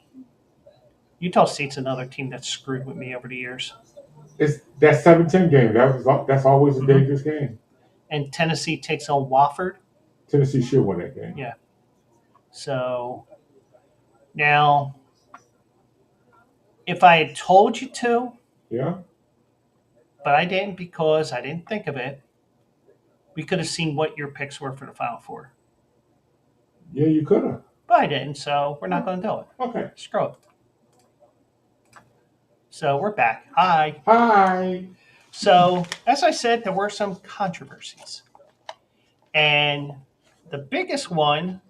Utah State's another team that's screwed with me over the years. It's that 7-10 game. That's always a dangerous game. And Tennessee takes on Wofford. Tennessee should win that game. Yeah. So now If I had told you to, Yeah. but I didn't because I didn't think of it, we could have seen what your picks were for the Final Four. Yeah, you could have. But I didn't, so we're not going to do it. Okay. Screw it. So we're back. Hi. Hi. So, as I said, there were some controversies. And the biggest one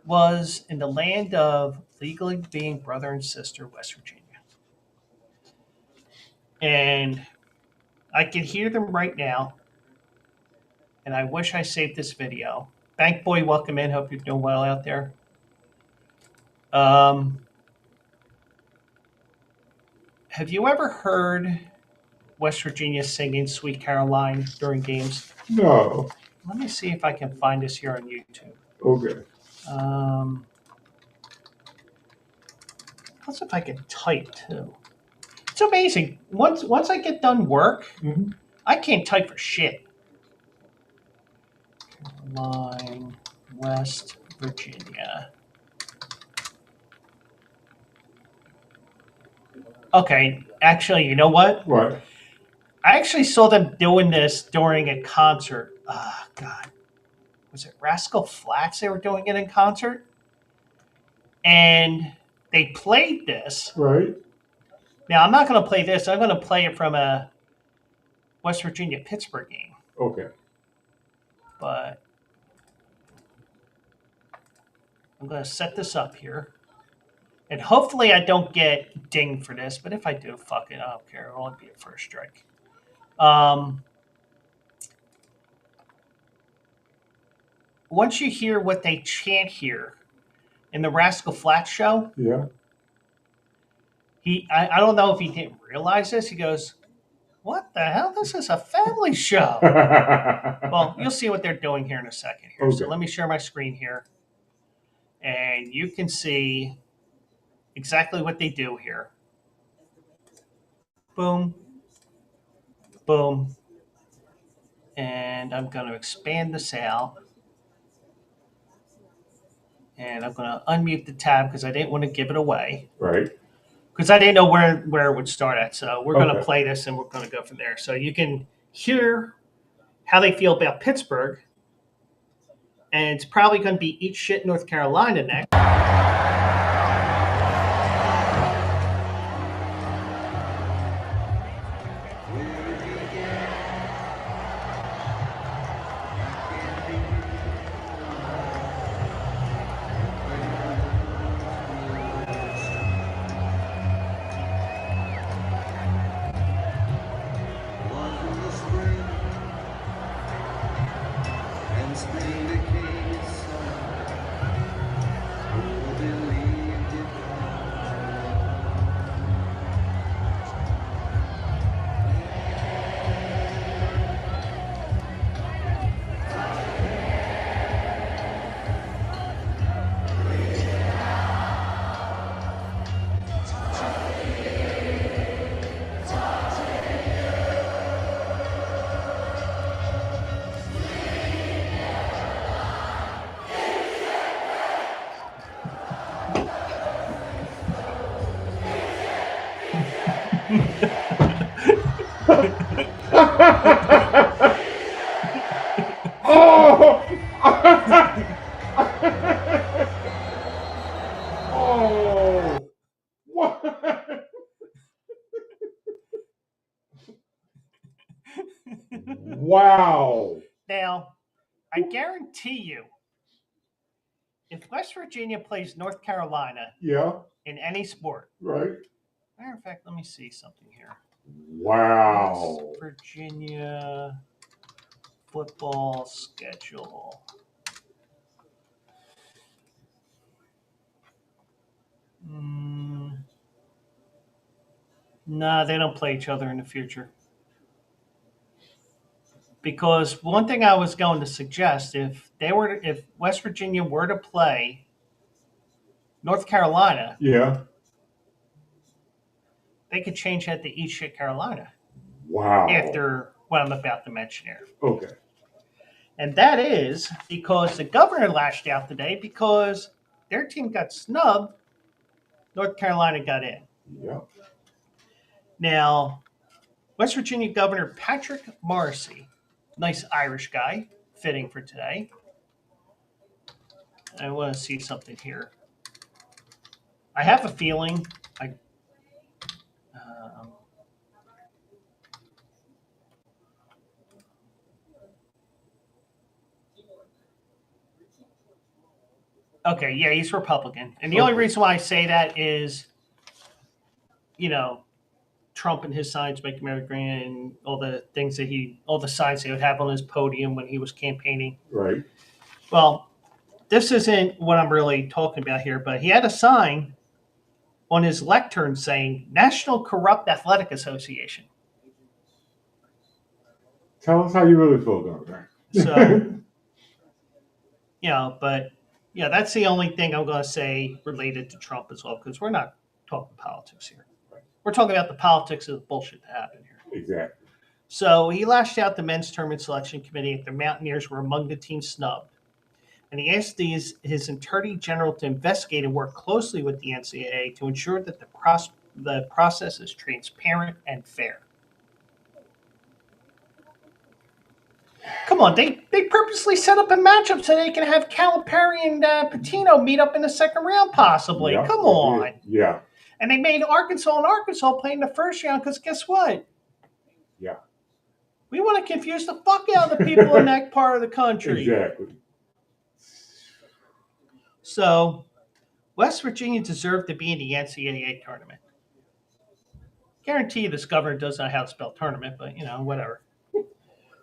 was in the land of legally being brother and sister, West Virginia. And I can hear them right now. And I wish I saved this video. Bank Boy, welcome in. Hope you're doing well out there. Have you ever heard West Virginia singing Sweet Caroline during games? No. Let me see if I can find this here on YouTube. Okay. Let's see if I can type too. It's amazing. Once I get done work, I can't type for shit. Caroline, West Virginia. Okay, actually, you know what? What? I actually saw them doing this during a concert. Oh, God. Was it Rascal Flatts they were doing it in concert? And they played this. Right. Now, I'm not going to play this. I'm going to play it from a West Virginia-Pittsburgh game. Okay. But I'm going to set this up here. And hopefully I don't get dinged for this. But if I do, fuck it. I don't care. It'll only be a first strike. Once you hear what they chant here in the Rascal Flatts show, Yeah. I don't know if he didn't realize this. He goes, "What the hell? This is a family show." Well, you'll see what they're doing here in a second. Here, Okay. So let me share my screen here, and you can see exactly what they do here. Boom, boom, and I'm going to expand this out. And I'm going to unmute the tab because I didn't want to give it away. Right. Because I didn't know where it would start at. So we're going to Okay. play this and we're going to go from there. So you can hear how they feel about Pittsburgh. And it's probably going to be eat shit North Carolina next. Oh! Oh! What? Wow. Now, I guarantee you, if West Virginia plays North Carolina Yeah. in any sport, Right. matter of fact, let me see something here. Wow. West Virginia football schedule. No, they don't play each other in the future. Because one thing I was going to suggest, if West Virginia were to play North Carolina, Yeah. they could change that to Eat Shit Carolina Wow. after what I'm about to mention here. Okay. And that is because the governor lashed out today because their team got snubbed North Carolina got in. Yep. Now, West Virginia Governor Patrick Morrisey, nice Irish guy, fitting for today. I want to see something here. I have a feeling okay, yeah, he's Republican. And the only reason why I say that is, Trump and his signs make America great and all the things all the signs he would have on his podium when he was campaigning. Right. Well, this isn't what I'm really talking about here, but he had a sign on his lectern saying National Corrupt Athletic Association. Tell us how you really feel about that. So, that's the only thing I'm going to say related to Trump as well, because we're not talking politics here. We're talking about the politics of the bullshit that happened here. Exactly. So he lashed out the men's tournament selection committee if the Mountaineers were among the teams snubbed. And he asked his attorney general to investigate and work closely with the NCAA to ensure that the process is transparent and fair. Come on, they purposely set up a matchup so they can have Calipari and Patino meet up in the second round, possibly. Yep, Come on. Yeah. And they made Arkansas play in the first round because guess what? Yeah. We want to confuse the fuck out of the people in that part of the country. Exactly. So, West Virginia deserved to be in the NCAA tournament. Guarantee you this governor does not know how to spell tournament, but, whatever.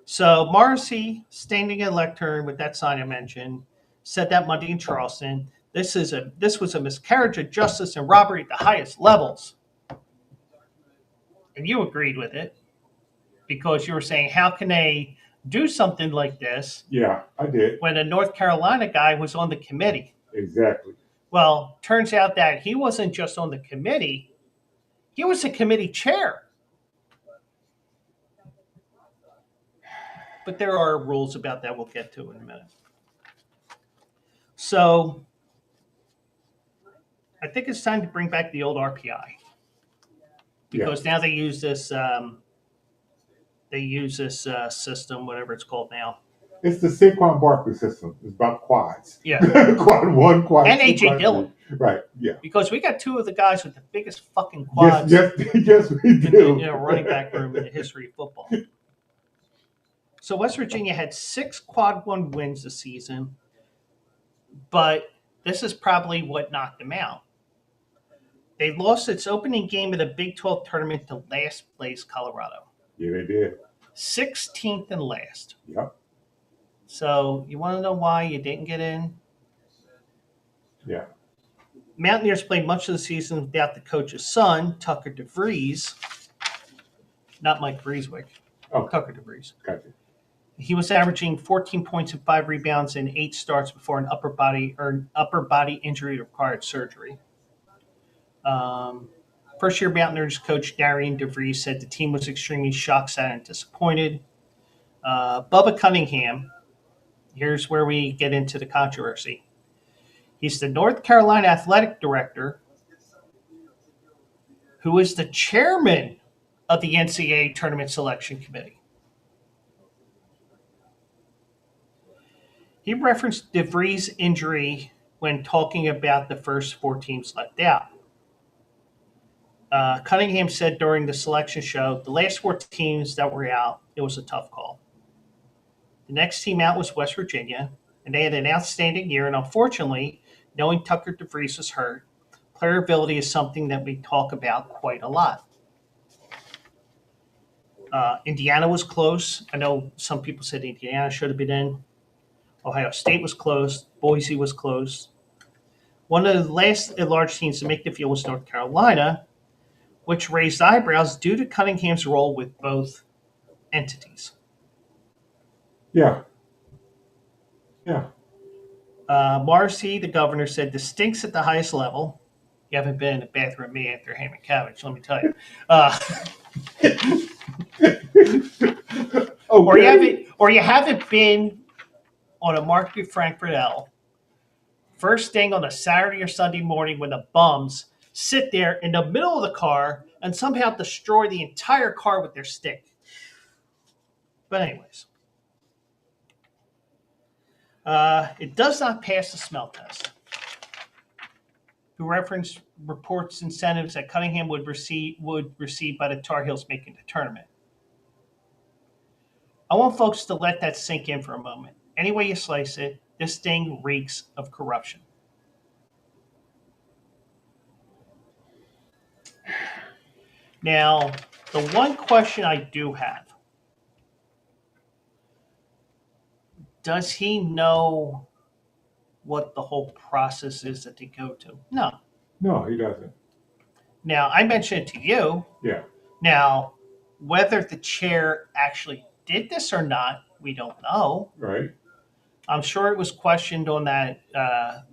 So, Morrissey, standing at lectern with that sign I mentioned, said that Monday in Charleston, this was a miscarriage of justice and robbery at the highest levels. And you agreed with it because you were saying, how can they do something like this? Yeah, I did. When a North Carolina guy was on the committee. Exactly. Well, turns out that he wasn't just on the committee. He was the committee chair. But there are rules about that we'll get to in a minute. So I think it's time to bring back the old RPI. Because now they use this system, whatever it's called now. It's the Saquon Barkley system. It's about quads. Yeah. Quad 1, quad 2, and A.J. Dillon. Right, yeah. Because we got two of the guys with the biggest fucking quads yes, we do. in the running back room in the history of football. So West Virginia had 6 quad 1 wins this season, but this is probably what knocked them out. They lost its opening game of the Big 12 tournament to last place Colorado. Yeah, they did. 16th and last. Yep. So you want to know why you didn't get in? Yeah. Mountaineers played much of the season without the coach's son, Tucker DeVries. Not Mike Vreeswijk. Oh, Tucker DeVries. Gotcha. He was averaging 14 points and 5 rebounds in 8 starts before an upper body injury required surgery. First-year Mountaineers coach Darian DeVries said the team was extremely shocked, sad, and disappointed. Bubba Cunningham, here's where we get into the controversy. He's the North Carolina athletic director who is the chairman of the NCAA Tournament Selection Committee. He referenced DeVries' injury when talking about the first 4 teams left out. Cunningham said during the selection show, the last 4 teams that were out, it was a tough call. The next team out was West Virginia, and they had an outstanding year. And unfortunately, knowing Tucker DeVries was hurt, player ability is something that we talk about quite a lot. Indiana was close. I know some people said Indiana should have been in. Ohio State was close. Boise was close. One of the last large teams to make the field was North Carolina, which raised eyebrows due to Cunningham's role with both entities. Yeah. Yeah. Morrissey, the governor, said the stinks at the highest level. You haven't been in the bathroom with me after ham and cabbage, let me tell you. Okay. Or you haven't been on a Market Frankfurt L first thing on a Saturday or Sunday morning when the bums sit there in the middle of the car and somehow destroy the entire car with their stick. But anyways, it does not pass the smell test. Who referenced reports incentives that Cunningham would receive by the Tar Heels making the tournament. I want folks to let that sink in for a moment. Any way you slice it, this thing reeks of corruption. Now, the one question I do have, does he know what the whole process is that they go to? No. No, he doesn't. Now, I mentioned it to you. Yeah. Now, whether the chair actually did this or not, we don't know. Right. I'm sure it was questioned on that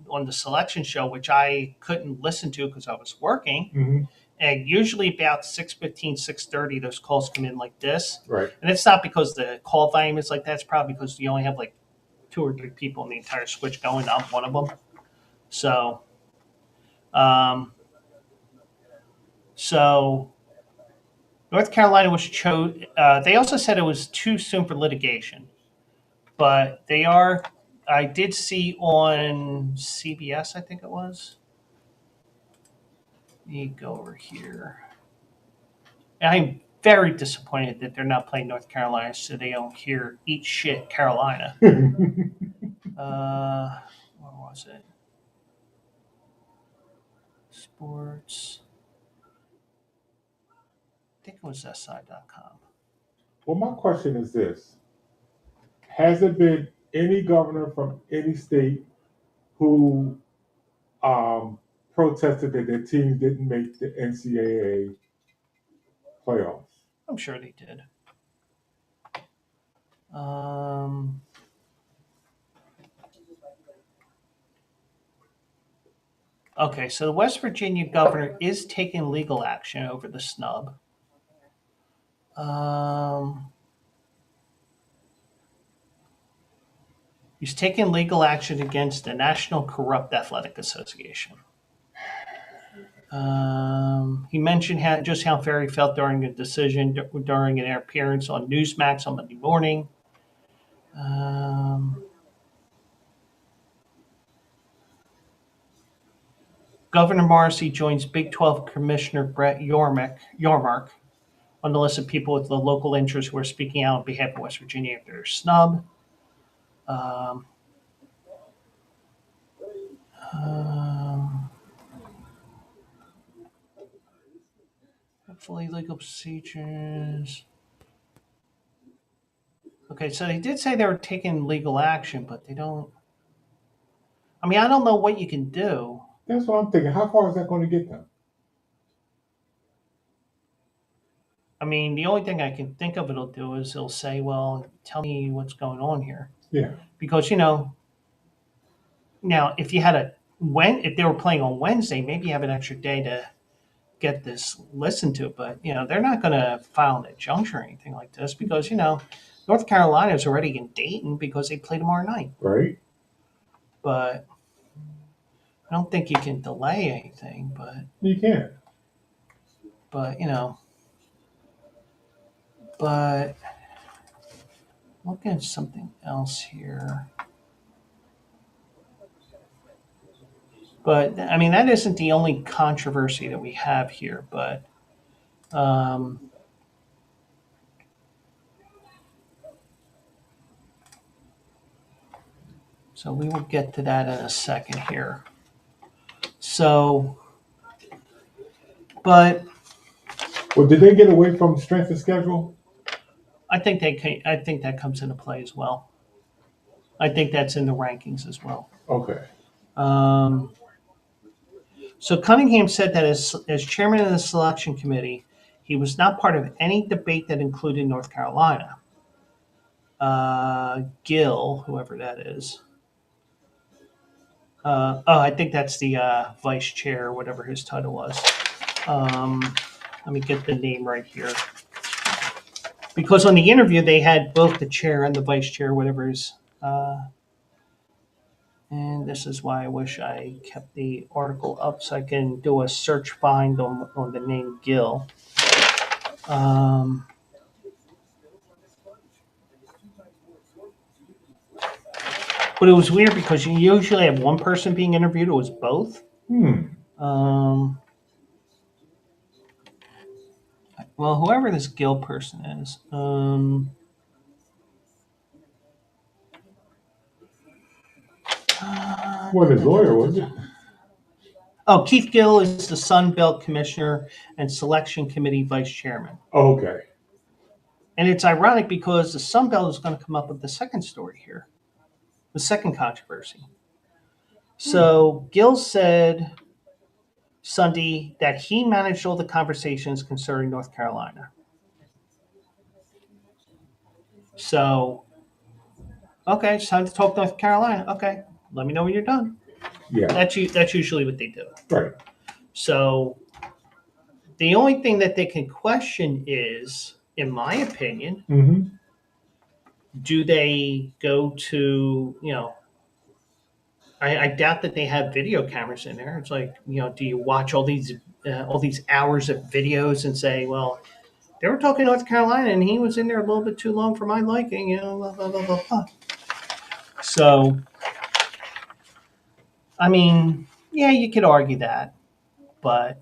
on the selection show, which I couldn't listen to because I was working. Mm-hmm. And usually about 6:15, 6:30, those calls come in like this. Right. And it's not because the call volume is like that. It's probably because you only have like 2 or 3 people in the entire switch going. I'm one of them. So, North Carolina was chosen. They also said it was too soon for litigation. But they are, I did see on CBS, I think it was. Let me go over here. I'm very disappointed that they're not playing North Carolina so they don't hear eat shit Carolina. Where was it? Sports. I think it was SI.com. Well, my question is this. Has there been any governor from any state who protested that their team didn't make the NCAA playoffs? I'm sure they did. Okay, so the West Virginia governor is taking legal action over the snub. He's taking legal action against the National Corrupt Athletic Association. He mentioned how fair he felt during a decision during an appearance on Newsmax on Monday morning. Governor Morrissey joins Big 12 Commissioner Brett Yormark on the list of people with the local interests who are speaking out on behalf of West Virginia after their snub. Hopefully legal procedures. Okay, so they did say they were taking legal action, but they don't. I mean, I don't know what you can do. That's what I'm thinking. How far is that going to get them? I mean, the only thing I can think of it'll do is it'll say, well, tell me what's going on here. Yeah. Because, now if you had if they were playing on Wednesday, maybe you have an extra day to get this listened to. But, they're not going to file an injunction or anything like this because, North Carolina is already in Dayton because they play tomorrow night. Right. But I don't think you can delay anything. But you can. But, But looking at something else here. But, I mean, that isn't the only controversy that we have here. But so we will get to that in a second here. So, but... Well, did they get away from strength of schedule? I think that comes into play as well. I think that's in the rankings as well. Okay. So Cunningham said that as chairman of the selection committee, he was not part of any debate that included North Carolina. Gill, whoever that is. I think that's the vice chair, whatever his title was. Let me get the name right here. Because on the interview, they had both the chair and the vice chair, whatever is. And this is why I wish I kept the article up so I can do a search find on the name Gill. But it was weird because you usually have one person being interviewed. It was both. Well, whoever this Gill person is. Well, his lawyer, was it? Oh, Keith Gill is the Sun Belt Commissioner and Selection Committee Vice Chairman. Oh, okay. And it's ironic because the Sun Belt is going to come up with the second story here, the second controversy. So Gill said Sunday that he managed all the conversations concerning North Carolina. So, okay, it's time to talk North Carolina. Okay, let me know when you're done. Yeah. That's usually what they do. Right. So the only thing that they can question is, in my opinion, do they go to, I doubt that they have video cameras in there. It's like, do you watch all these hours of videos and say, well, they were talking North Carolina and he was in there a little bit too long for my liking, blah, blah, blah, blah, blah. So, I mean, yeah, you could argue that, but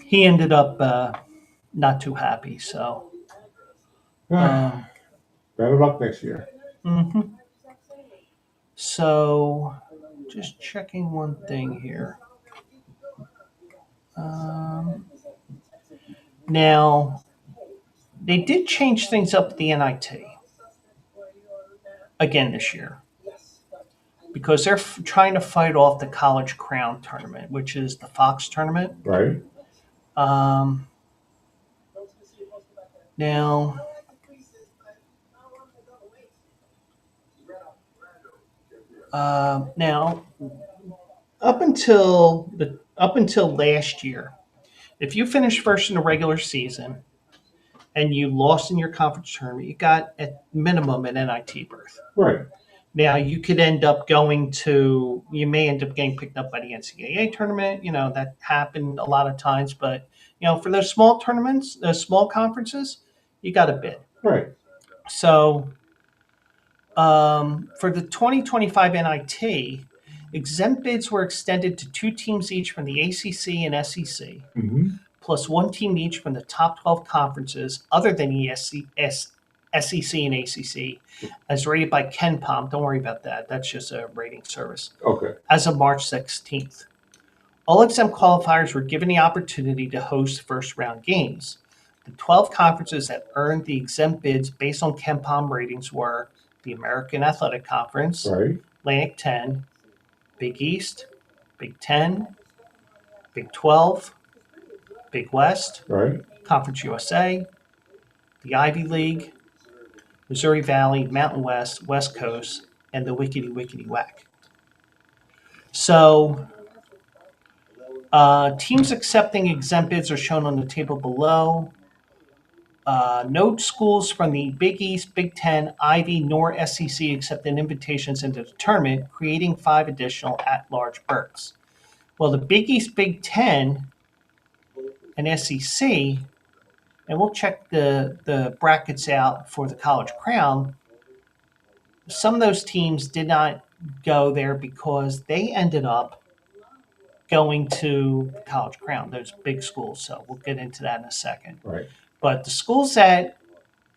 he ended up not too happy. So, Better luck next year. So, just checking one thing here. Now, they did change things up at the NIT again this year because they're trying to fight off the College Crown tournament, which is the Fox tournament. Right. Now, up until last year, if you finished first in the regular season and you lost in your conference tournament, you got at minimum an NIT berth. Right. Now you could end up you may end up getting picked up by the NCAA tournament. That happened a lot of times, but for those small tournaments, those small conferences, you got a bid. Right. So, for the 2025 NIT, exempt bids were extended to 2 teams each from the ACC and SEC, plus 1 team each from the top 12 conferences other than the SEC and ACC, as rated by KenPom. Don't worry about that. That's just a rating service. Okay. As of March 16th. All exempt qualifiers were given the opportunity to host first-round games. The 12 conferences that earned the exempt bids based on KenPom ratings were the American Athletic Conference, Right. Atlantic 10, Big East, Big 10, Big 12, Big West, Right. Conference USA, the Ivy League, Missouri Valley, Mountain West, West Coast, and the Wickety Whack. So, teams accepting exempt bids are shown on the table below. No schools from the Big East, Big 10, Ivy, nor SEC accepted invitations into the tournament, creating 5 additional at-large berths. Well, the Big East, Big 10, and SEC, and we'll check the brackets out for the College Crown. Some of those teams did not go there because they ended up going to the College Crown, those big schools. So we'll get into that in a second. Right. But the schools that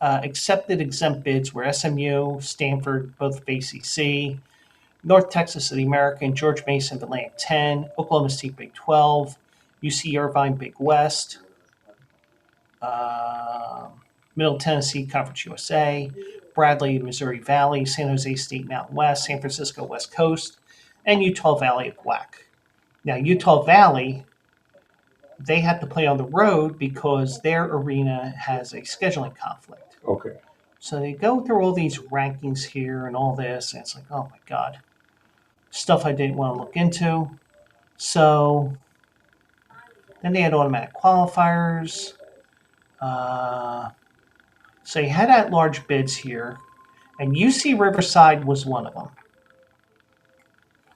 accepted exempt bids were SMU, Stanford, both of ACC, North Texas of the American, George Mason of Atlantic 10, Oklahoma State Big 12, UC Irvine Big West, Middle Tennessee Conference USA, Bradley Missouri Valley, San Jose State Mountain West, San Francisco West Coast, and Utah Valley of WAC. Now, Utah Valley, they have to play on the road because their arena has a scheduling conflict. Okay. So they go through all these rankings here and all this, and it's like, oh my God, stuff I didn't want to look into. So then they had automatic qualifiers. So you had at-large bids here, And UC Riverside was one of them.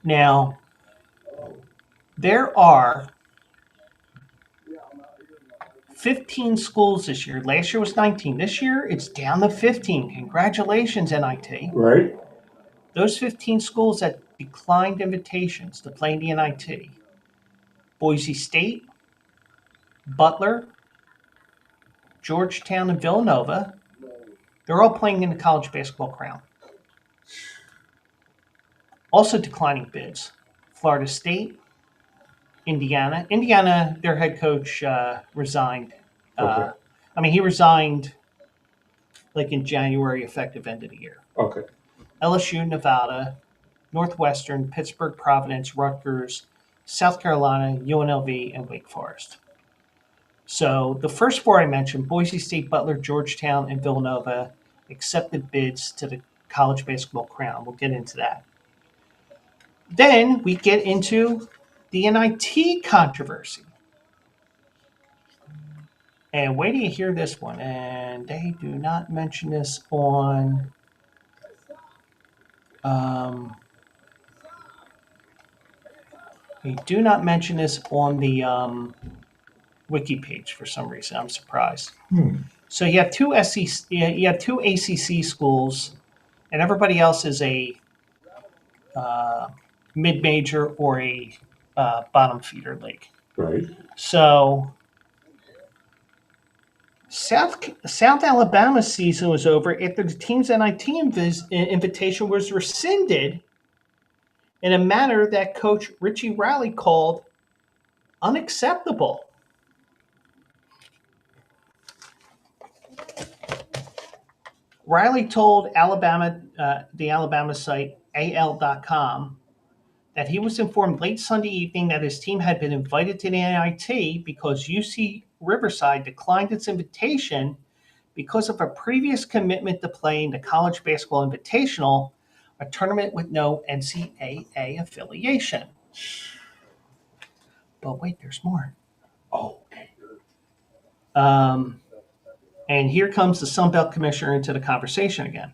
Now, there are 15 schools this year. Last year was 19. This year, it's down to 15. Congratulations, NIT. Right. Those 15 schools that declined invitations to play in the NIT: Boise State, Butler, Georgetown, and Villanova. They're all playing in the college basketball crown. Also declining bids: Florida State, Indiana. Indiana, their head coach resigned. Okay. He resigned like in January, effective end of the year. Okay. LSU, Nevada, Northwestern, Pittsburgh, Providence, Rutgers, South Carolina, UNLV, and Wake Forest. So the first four I mentioned, Boise State, Butler, Georgetown, and Villanova, accepted bids to the college basketball crown. We'll get into that. Then we get into the NIT controversy. And wait till you hear this one. And they do not mention this on they do not mention this on the wiki page for some reason. I'm surprised. So you have two ACC schools, and everybody else is a mid-major or a bottom feeder league. Right. So South Alabama's season was over after the team's NIT invitation was rescinded in a manner that Coach Richie Riley called unacceptable. Riley told the Alabama site AL.com that he was informed late Sunday evening that his team had been invited to the NIT because UC Riverside declined its invitation because of a previous commitment to play in the College Basketball Invitational, a tournament with no NCAA affiliation. But wait, there's more. Oh. And here comes the Sun Belt Commissioner into the conversation again.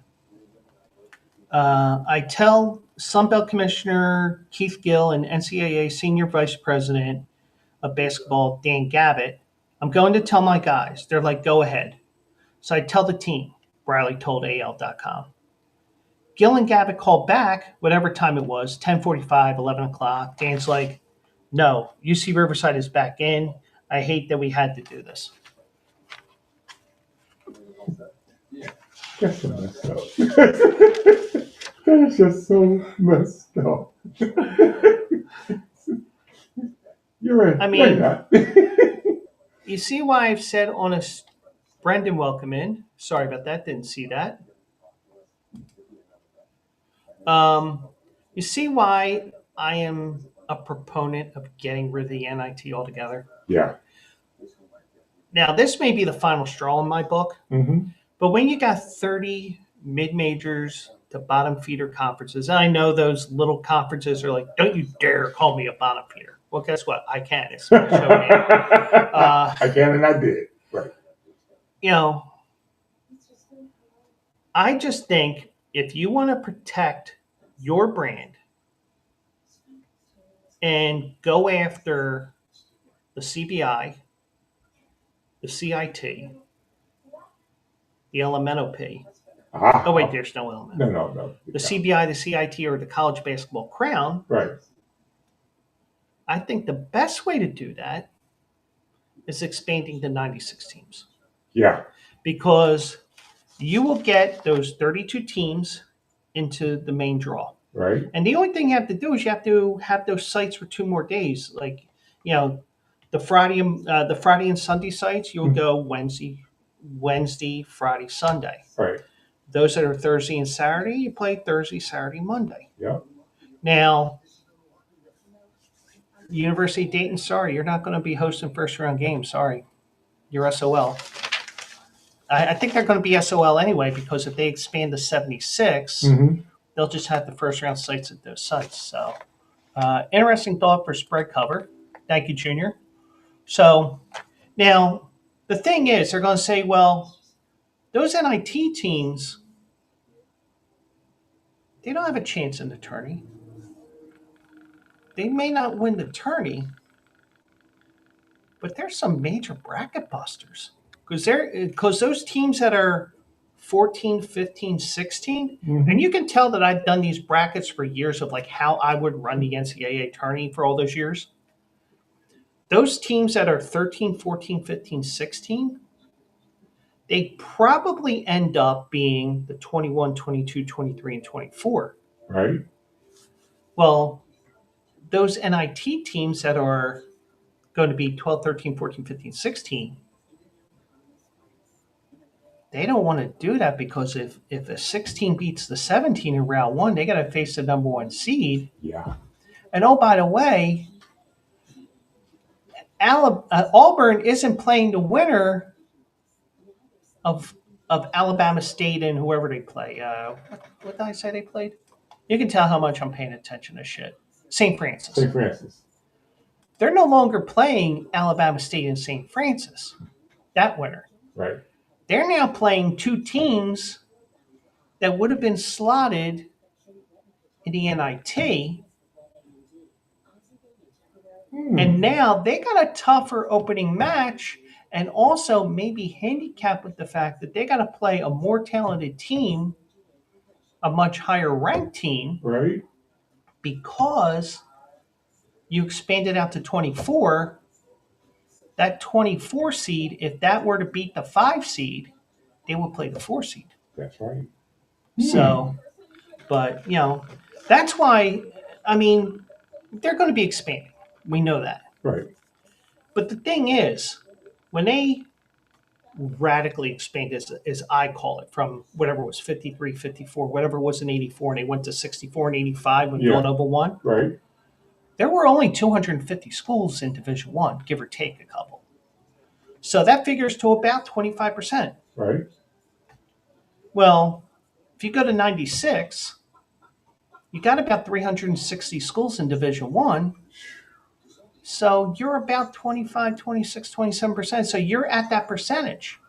I tell Sun Belt Commissioner Keith Gill and NCAA Senior Vice President of Basketball Dan Gavitt, I'm going to tell my guys. They're like, go ahead. So I tell the team, Riley told AL.com. Gill and Gavitt called back, whatever time it was, 10:45, 11 o'clock. Dan's like, no, UC Riverside is back in. I hate that we had to do this. That's so messed up. That's just so messed up. You're right. I mean, no, you see why I've said on a Brendan, welcome in. Sorry about that. Didn't see that. You see why I am a proponent of getting rid of the NIT altogether? yeah. Now, this may be the final straw in my book, but when you got 30 mid-majors to bottom feeder conferences, and I know those little conferences are like, don't you dare call me a bottom feeder. Well, guess what? I can. It's my show name. I can and I did. Right. You know, I just think if you want to protect your brand and go after the CBI, the CIT, the LMNOP. Oh, wait, there's no element. No. The CBI, the CIT, or the College Basketball Crown. Right. I think the best way to do that is expanding to 96 teams. Yeah. Because you will get those 32 teams into the main draw. Right. And the only thing you have to do is you have to have those sites for 2 more days. Like, you know, the Friday and Sunday sites, you'll go Wednesday, Friday, Sunday. Right. Those that are Thursday and Saturday, you play Thursday, Saturday, Monday. Yeah. Now, University of Dayton, sorry, you're not going to be hosting first round games. Sorry. You're SOL. I think they're going to be SOL anyway, because if they expand to 76, they'll just have the first round sites at those sites. So, interesting thought for spread cover. Thank you, Junior. So, now, the thing is, they're going to say, well, those NIT teams they don't have a chance in the tourney. They may not win the tourney, but there's some major bracket busters because those teams that are 14, 15, 16, and you can tell that I've done these brackets for years of like how I would run the NCAA tourney for all those years. Those teams that are 13, 14, 15, 16, they probably end up being the 21, 22, 23, and 24. Right. Well, those NIT teams that are going to be 12, 13, 14, 15, 16, they don't want to do that because if a 16 beats the 17 in round one, they got to face the number one seed. Yeah. And oh, by the way, Auburn isn't playing the winner of Alabama State and whoever they play. What did I say they played? You can tell how much I'm paying attention to shit. St. Francis. St. Francis. They're no longer playing Alabama State and St. Francis, that winner. Right. They're now playing two teams that would have been slotted in the NIT. And now they got a tougher opening match and also maybe handicapped with the fact that they got to play a more talented team, a much higher ranked team. Right. Because you expanded out to 24, that 24 seed, if that were to beat the 5 seed, they would play the 4 seed. That's right. So, but, that's why, they're going to be expanding. We know that. Right. But the thing is, when they radically expanded, as I call it, from whatever was 53, 54, whatever it was in 84, and they went to 64 and 85 when Villanova won, right, there were only 250 schools in Division I, give or take a couple. So that figures to about 25%. Right. Well, if you go to 96, you got about 360 schools in Division I. So you're about 25, 26, 27%. So you're at that percentage.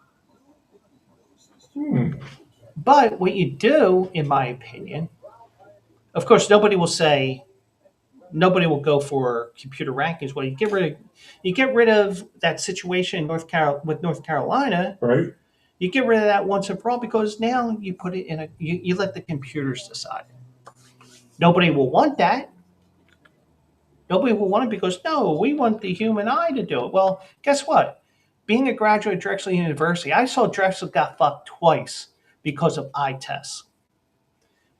But what you do, in my opinion, of course, nobody will go for computer rankings. Well, you get rid of that situation in North Carolina. Right. You get rid of that once and for all because now you put it in you let the computers decide. Nobody will want that. Nobody will want it because, no, we want the human eye to do it. Well, guess what? Being a graduate of Drexel University, I saw Drexel got fucked twice because of eye tests.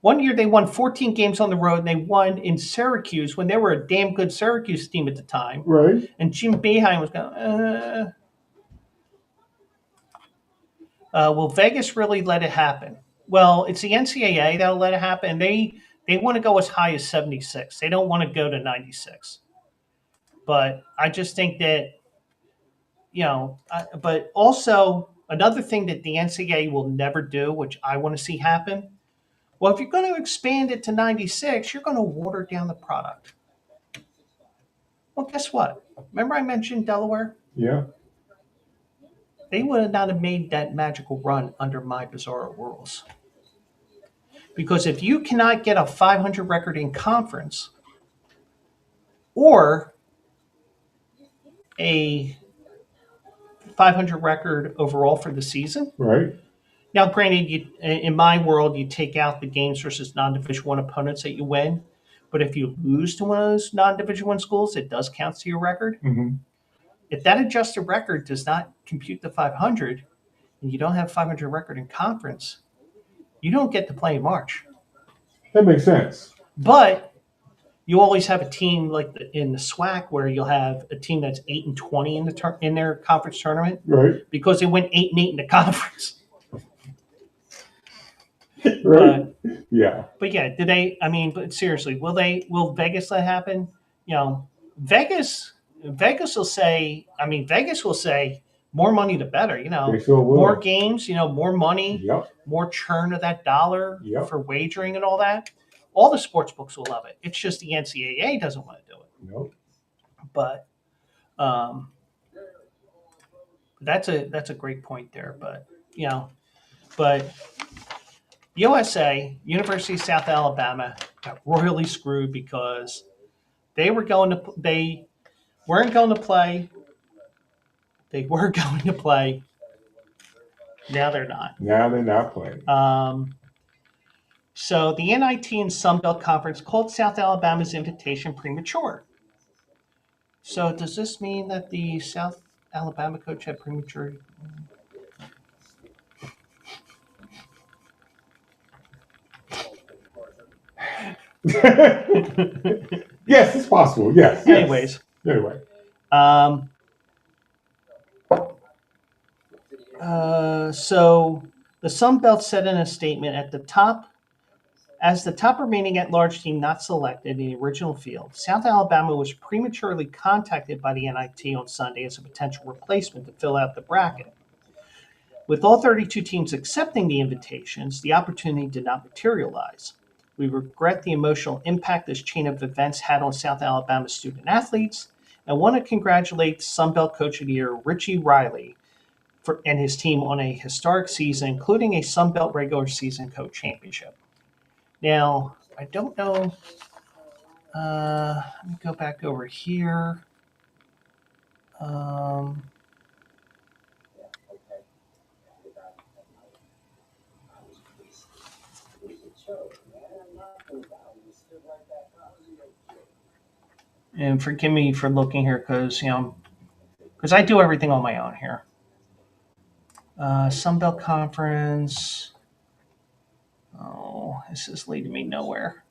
One year they won 14 games on the road, and they won in Syracuse when they were a damn good Syracuse team at the time. Right. And Jim Boeheim was going, will Vegas really let it happen? Well, it's the NCAA that'll let it happen. They want to go as high as 76. They don't want to go to 96. But I just think that, but also another thing that the NCAA will never do, which I want to see happen, well, if you're going to expand it to 96, you're going to water down the product. Well, guess what? Remember I mentioned Delaware? Yeah. They would not have made that magical run under my bizarre rules. Because if you cannot get a 500 record in conference or a 500 record overall for the season. Right. Now, granted, in my world, you take out the games versus non-Division I opponents that you win. But if you lose to one of those non-Division I schools, it does count to your record. Mm-hmm. If that adjusted record does not compute the 500 and you don't have 500 record in conference, you don't get to play in March. That makes sense. But you always have a team like in the SWAC where you'll have a team that's 8-20 in their conference tournament, right? Because they went 8-8 in the conference. Right. Yeah. But yeah, but seriously, will Vegas let it happen? Vegas will say, more money the better, They sure will. more games, more money, Yep. more churn of that dollar Yep. for wagering and all that. All the sports books will love it. It's just the NCAA doesn't want to do it. Nope. But that's a great point there. But USA, University of South Alabama, got royally screwed because they weren't going to play. They were going to play. Now they're not. Now they're not playing. So the NIT and Sun Belt Conference called South Alabama's invitation premature. So does this mean that the South Alabama coach had premature? Yes, it's possible. Yes. Anyways. Anyway. So the Sun Belt said in a statement at the top, as the top remaining at-large team not selected in the original field, South Alabama was prematurely contacted by the NIT on Sunday as a potential replacement to fill out the bracket. With all 32 teams accepting the invitations, the opportunity did not materialize. We regret the emotional impact this chain of events had on South Alabama student athletes and want to congratulate Sun Belt Coach of the Year Richie Riley and his team on a historic season, including a Sun Belt regular season coach championship. Now, I don't know. Let me go back over here. And forgive me for looking here because I do everything on my own here. Sun Belt Conference. Oh, this is leading me nowhere.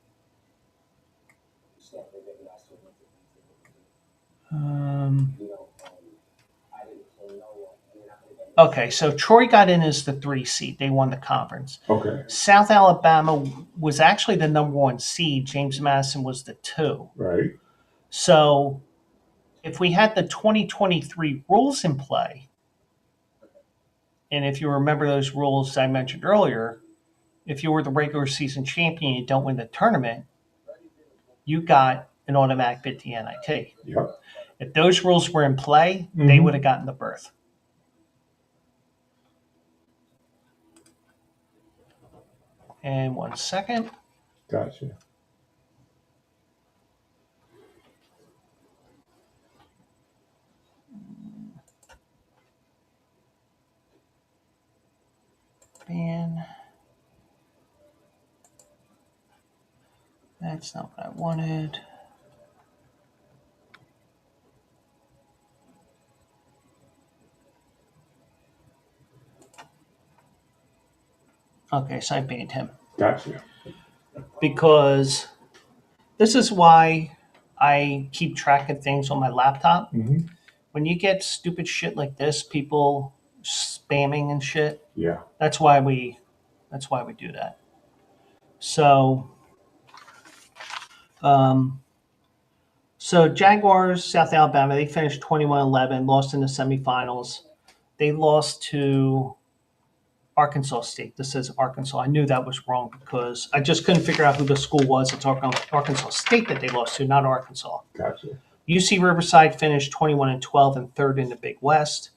Okay, so Troy got in as the 3 seed. They won the conference. Okay. South Alabama was actually the number 1 seed. James Madison was the 2. Right. So if we had the 2023 rules in play, and if you remember those rules I mentioned earlier, if you were the regular season champion and you don't win the tournament, you got an automatic bid to the NIT. Yep. If those rules were in play, they would have gotten the berth. And 1 second. Gotcha. Ban. That's not what I wanted. Okay, so I banned him. Gotcha. Because this is why I keep track of things on my laptop. Mm-hmm. When you get stupid shit like this, people spamming and shit. Yeah. That's why we do that. So Jaguars, South Alabama, they finished 21-11, lost in the semifinals. They lost to Arkansas State. This says Arkansas. I knew that was wrong because I just couldn't figure out who the school was. It's Arkansas State that they lost to, not Arkansas. Gotcha. UC Riverside finished 21-12 and third in the Big West.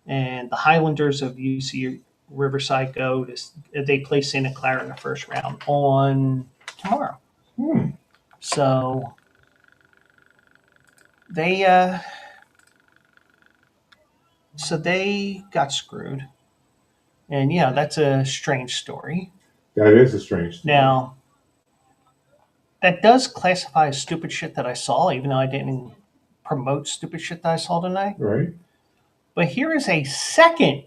And the Highlanders of UC Riverside they play Santa Clara in the first round on tomorrow. So they got screwed. And yeah, that's a strange story. That is a strange story. Now, that does classify as stupid shit that I saw, even though I didn't promote stupid shit that I saw tonight. Right. But here is a second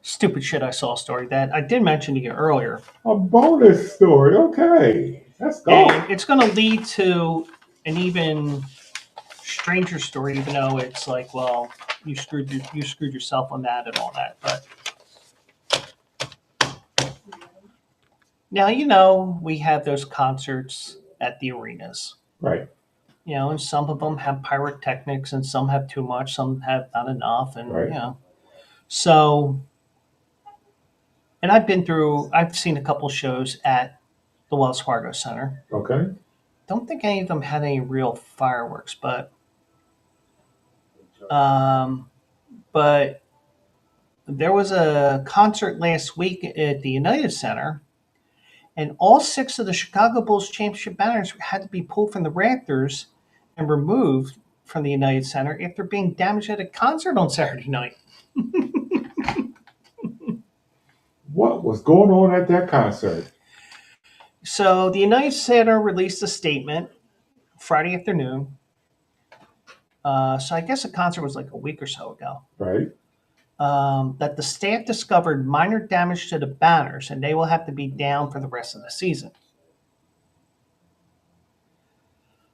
stupid shit I saw story that I did mention to you earlier. A bonus story. Okay. Let's go. And it's going to lead to an even stranger story, even though it's like, well, you screwed yourself on that and all that. But now, we have those concerts at the arenas. Right. And some of them have pyrotechnics and some have too much, some have not enough. And, right. So, and I've seen a couple shows at the Wells Fargo Center. Okay. Don't think any of them had any real fireworks, but there was a concert last week at the United Center, and all 6 of the Chicago Bulls championship banners had to be pulled from the rafters and removed from the United Center after being damaged at a concert on Saturday night. What was going on at that concert? So the United Center released a statement Friday afternoon. So I guess the concert was like a week or so ago. Right. That the staff discovered minor damage to the banners and they will have to be down for the rest of the season.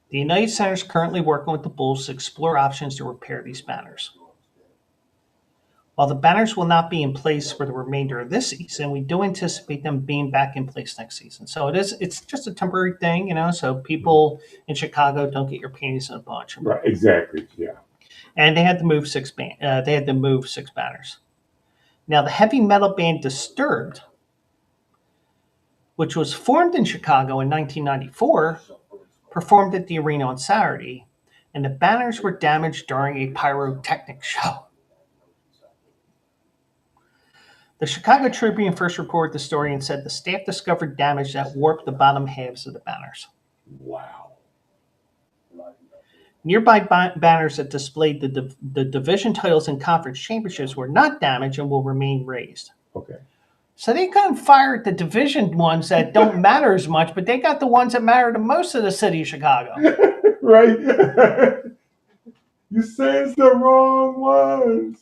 The United Center is currently working with the Bulls to explore options to repair these banners. While the banners will not be in place for the remainder of this season, we do anticipate them being back in place next season. So it's just a temporary thing, so people in Chicago don't get your panties in a bunch. Right, exactly, yeah. And they had to move 6 banners. Now, the heavy metal band Disturbed, which was formed in Chicago in 1994, performed at the arena on Saturday, and the banners were damaged during a pyrotechnic show. The Chicago Tribune first reported the story and said the staff discovered damage that warped the bottom halves of the banners. Wow. Nearby banners that displayed the division titles and conference championships were not damaged and will remain raised. Okay. So they couldn't fire the division ones that don't matter as much, but they got the ones that matter to most of the city of Chicago. Right. You said it's the wrong ones.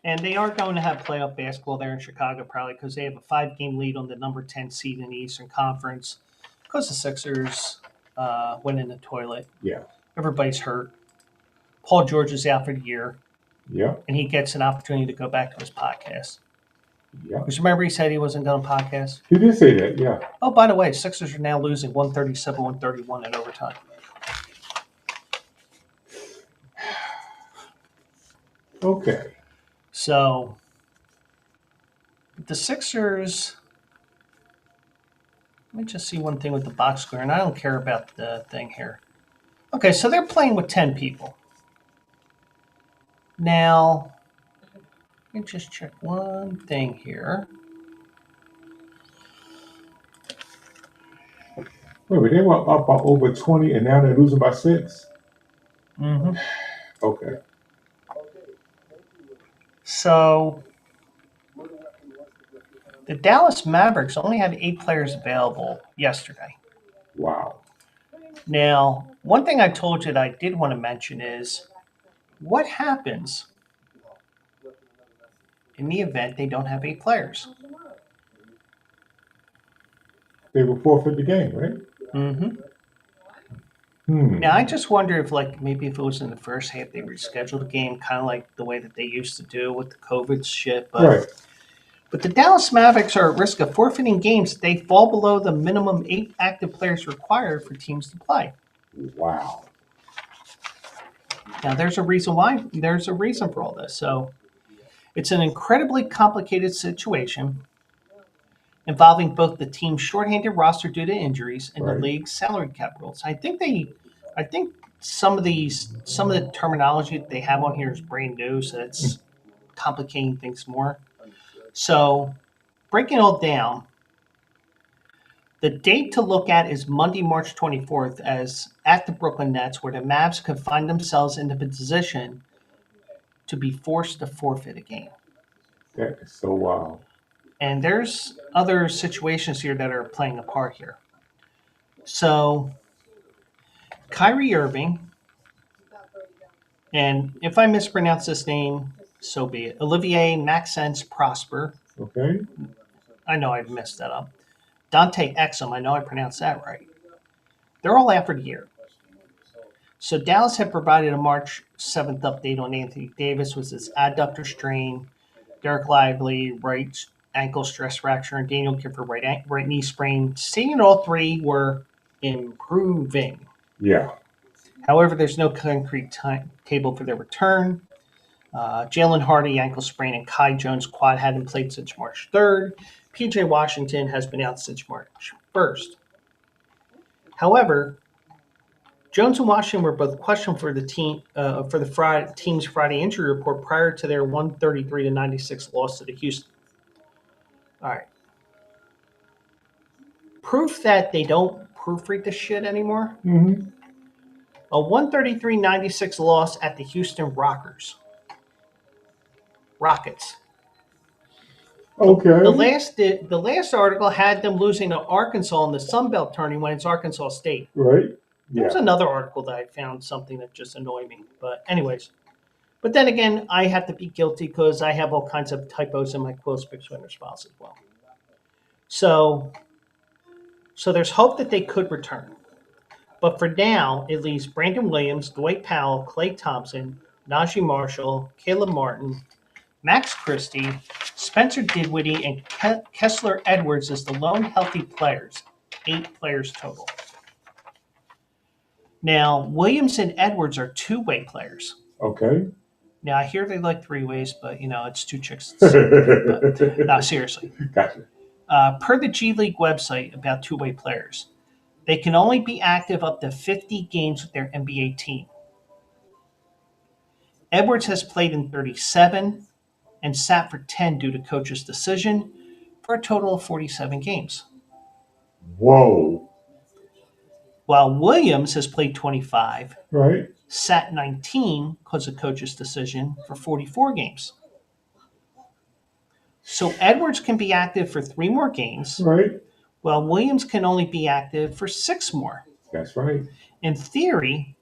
And they are going to have playoff basketball there in Chicago probably because they have a 5-game lead on the number 10 seed in the Eastern Conference because the Sixers went in the toilet. Yeah. Everybody's hurt. Paul George is out for the year. Yeah. And he gets an opportunity to go back to his podcast. Yeah. Because remember he said he wasn't going to podcast? He did say that, yeah. Oh, by the way, Sixers are now losing 137-131 in overtime. Okay. So, the Sixers, let me just see one thing with the box score, and I don't care about the thing here. Okay, so they're playing with 10 people. Now, let me just check one thing here. Wait, they were up by over 20 and now they're losing by 6? Mm-hmm. Okay. So, the Dallas Mavericks only had 8 players available yesterday. Wow. Now, one thing I told you that I did want to mention is what happens in the event they don't have 8 players? They will forfeit the game, right? Mm-hmm. Hmm. Now, I just wonder if, maybe if it was in the first half, they rescheduled the game, kind of like the way that they used to do with the COVID shit. Right. But the Dallas Mavericks are at risk of forfeiting games if they fall below the minimum 8 active players required for teams to play. Wow. Now, there's a reason why. There's a reason for all this. So, it's an incredibly complicated situation involving both the team's shorthanded roster due to injuries and Right. the league's salary cap rules. I think some of the terminology that they have on here is brand new, so it's complicating things more. So, breaking it all down, the date to look at is Monday, March 24th, as at the Brooklyn Nets, where the Mavs could find themselves in the position to be forced to forfeit a game. That is so wild. And there's other situations here that are playing a part here. So, Kyrie Irving, and if I mispronounce this name, so be it. Olivier Maxence Prosper. Okay. I know I've messed that up. Dante Exum, I know I pronounced that right. They're all out for the year. So Dallas had provided a March 7th update on Anthony Davis with his adductor strain, Derek Lively, right ankle stress fracture, and Daniel Gifford, right knee sprain, stating all 3 were improving. Yeah. However, there's no concrete timetable for their return. Jalen Hardy, ankle sprain, and Kai Jones quad hadn't played since March 3rd. PJ Washington has been out since March 1st. However, Jones and Washington were both questioned for the team's Friday injury report prior to their 133-96 loss to the Houston. All right. Proof that they don't proofread the shit anymore. Mm-hmm. A 133-96 loss at the Houston Rockets. Okay. The last article had them losing to Arkansas in the Sun Belt Tourney when it's Arkansas State. Right. There was another article that I found something that just annoyed me. But anyways. But then again, I have to be guilty because I have all kinds of typos in my Quills Picks Winners files as well. So there's hope that they could return. But for now, it leaves Brandon Williams, Dwight Powell, Clay Thompson, Najee Marshall, Caleb Martin, Max Christie, Spencer Dinwiddie, and Kessler Edwards as the lone healthy players. 8 players total. Now, Williams and Edwards are two-way players. Okay. Now, I hear they like three-ways, but, it's two chicks. But, no, seriously. Gotcha. Per the G League website about two-way players, they can only be active up to 50 games with their NBA team. Edwards has played in 37 and sat for 10 due to coach's decision for a total of 47 games. Whoa. While Williams has played 25, Right. sat 19 because of coach's decision for 44 games. So Edwards can be active for 3 more games. Right. While Williams can only be active for 6 more. That's right. In theory,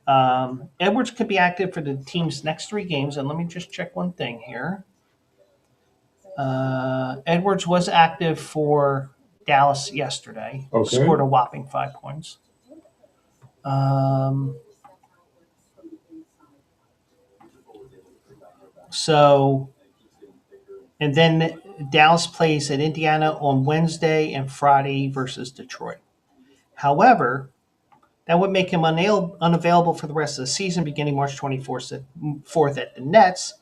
Edwards could be active for the team's next 3 games. And let me just check one thing here. Edwards was active for Dallas yesterday. Okay. Scored a whopping 5 points. And then Dallas plays at Indiana on Wednesday and Friday versus Detroit. However, that would make him unavailable for the rest of the season beginning March 24th at the Nets,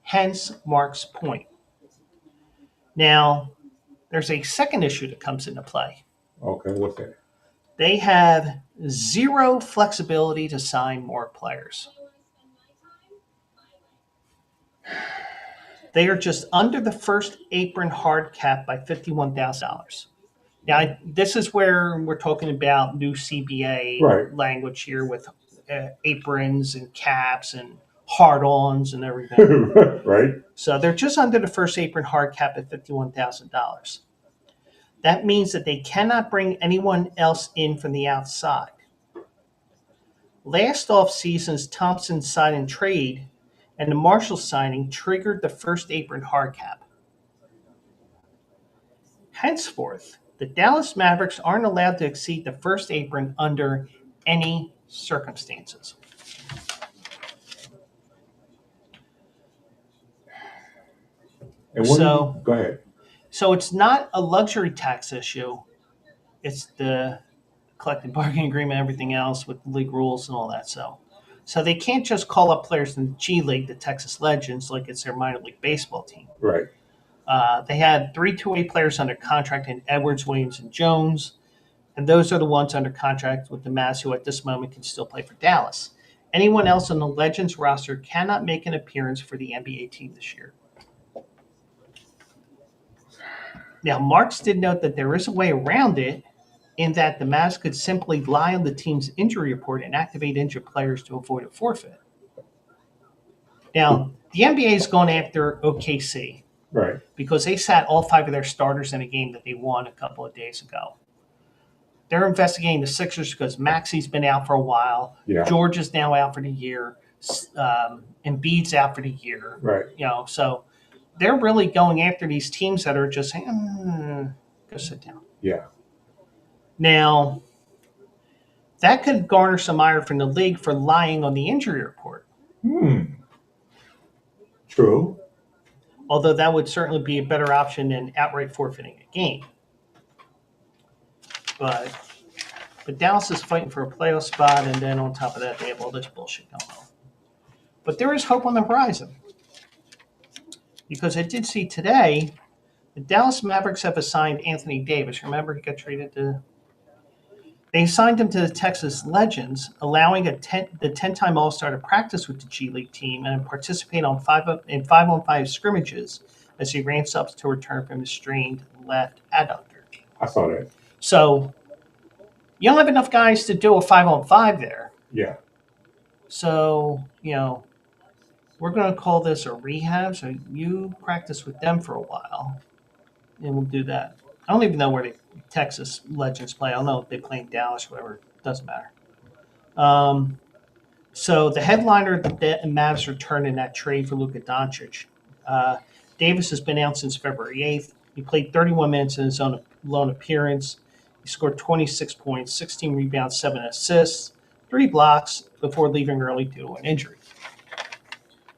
hence Mark's point. Now, there's a second issue that comes into play. Okay, what's that? They have 0 flexibility to sign more players. They are just under the first apron hard cap by $51,000. Now, this is where we're talking about new CBA language here with aprons and caps and hard-ons and everything. Right. So they're just under the first apron hard cap at $51,000. That means that they cannot bring anyone else in from the outside. Last offseason's Thompson sign and trade and the Marshall signing triggered the first apron hard cap. Henceforth, the Dallas Mavericks aren't allowed to exceed the first apron under any circumstances. And go ahead. So it's not a luxury tax issue. It's the collective bargaining agreement, everything else with league rules and all that. So they can't just call up players in the G League, the Texas Legends, like it's their minor league baseball team. Right. They had 3 two-way players under contract in Edwards, Williams, and Jones. And those are the ones under contract with the Mavs who at this moment can still play for Dallas. Anyone else on the Legends roster cannot make an appearance for the NBA team this year. Now, Marks did note that there is a way around it in that the Mavs could simply lie on the team's injury report and activate injured players to avoid a forfeit. Now, the NBA is going after OKC. Right. Because they sat all 5 of their starters in a game that they won a couple of days ago. They're investigating the Sixers because Maxi's been out for a while. Yeah. George is now out for the year. Embiid's out for the year. Right. So they're really going after these teams that are just saying, go sit down. Yeah. Now, that could garner some ire from the league for lying on the injury report. True. Although that would certainly be a better option than outright forfeiting a game. But Dallas is fighting for a playoff spot, and then on top of that, they have all this bullshit going on. But there is hope on the horizon. Because I did see today, the Dallas Mavericks have assigned Anthony Davis. Remember, he got traded to... They assigned him to the Texas Legends, allowing the 10-time All-Star to practice with the G League team and participate on 5-on-5 scrimmages as he ramps up to return from his strained left adductor. I saw that. So you don't have enough guys to do a 5-on-5 there. Yeah. So, we're going to call this a rehab. So you practice with them for a while, and we'll do that. I don't even know where the Texas Legends play. I don't know if they play in Dallas or whatever. It doesn't matter. So the headliner, the Mavs returned in that trade for Luka Doncic. Davis has been out since February 8th. He played 31 minutes in his own lone appearance. He scored 26 points, 16 rebounds, 7 assists, 3 blocks before leaving early due to an injury.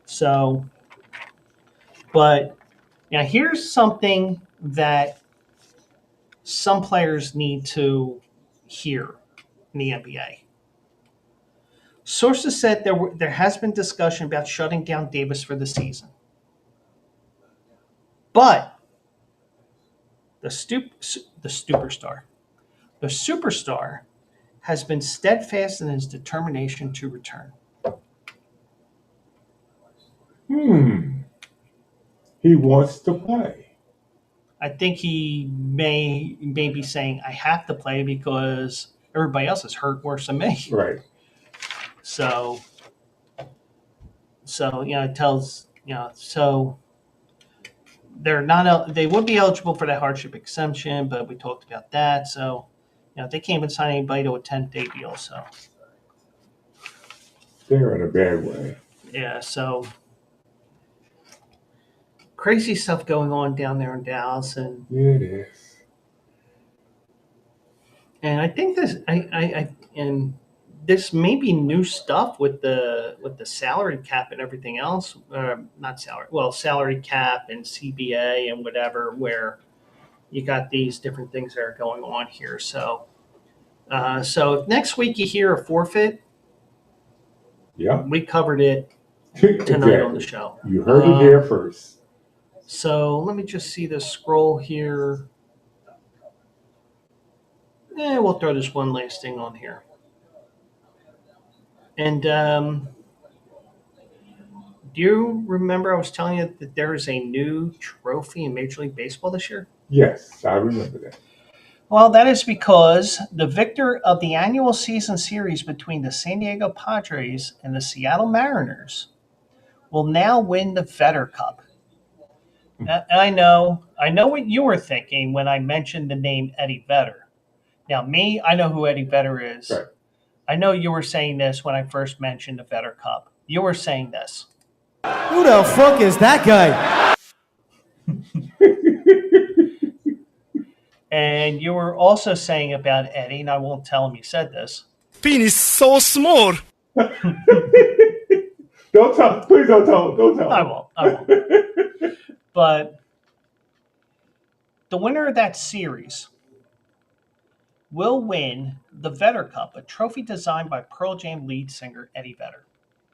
So, but now here's something that some players need to hear in the NBA. Sources said there has been discussion about shutting down Davis for the season. But the superstar has been steadfast in his determination to return. He wants to play. I think he may be saying, I have to play because everybody else is hurt worse than me. Right. So it tells, so they would be eligible for that hardship exemption, but we talked about that. So, they can't even sign anybody to a 10-day deal. So They're in a bad way. Yeah, so crazy stuff going on down there in Dallas, and Yeah, it is. I think this may be new stuff with the salary cap and everything else. Salary cap and CBA and whatever, where you got these different things that are going on here. So, if next week you hear a forfeit, yeah, we covered it tonight exactly. on the show. You heard it here first. So let me just see the scroll here. We'll throw this one last thing on here. And do you remember I was telling you that there is a new trophy in Major League Baseball this year? Yes, I remember that. Well, that is because the victor of the annual season series between the San Diego Padres and the Seattle Mariners will now win the Vedder Cup. And I know what you were thinking when I mentioned the name Eddie Vedder. Now, I know who Eddie Vedder is. Right. I know you were saying this when I first mentioned the Vedder Cup. You were saying this. Who the fuck is that guy? And you were also saying about Eddie, and I won't tell him you said this. Penis so small. Don't tell. Please don't tell. Don't tell. I won't. But the winner of that series will win the Vedder Cup, a trophy designed by Pearl Jam lead singer Eddie Vedder.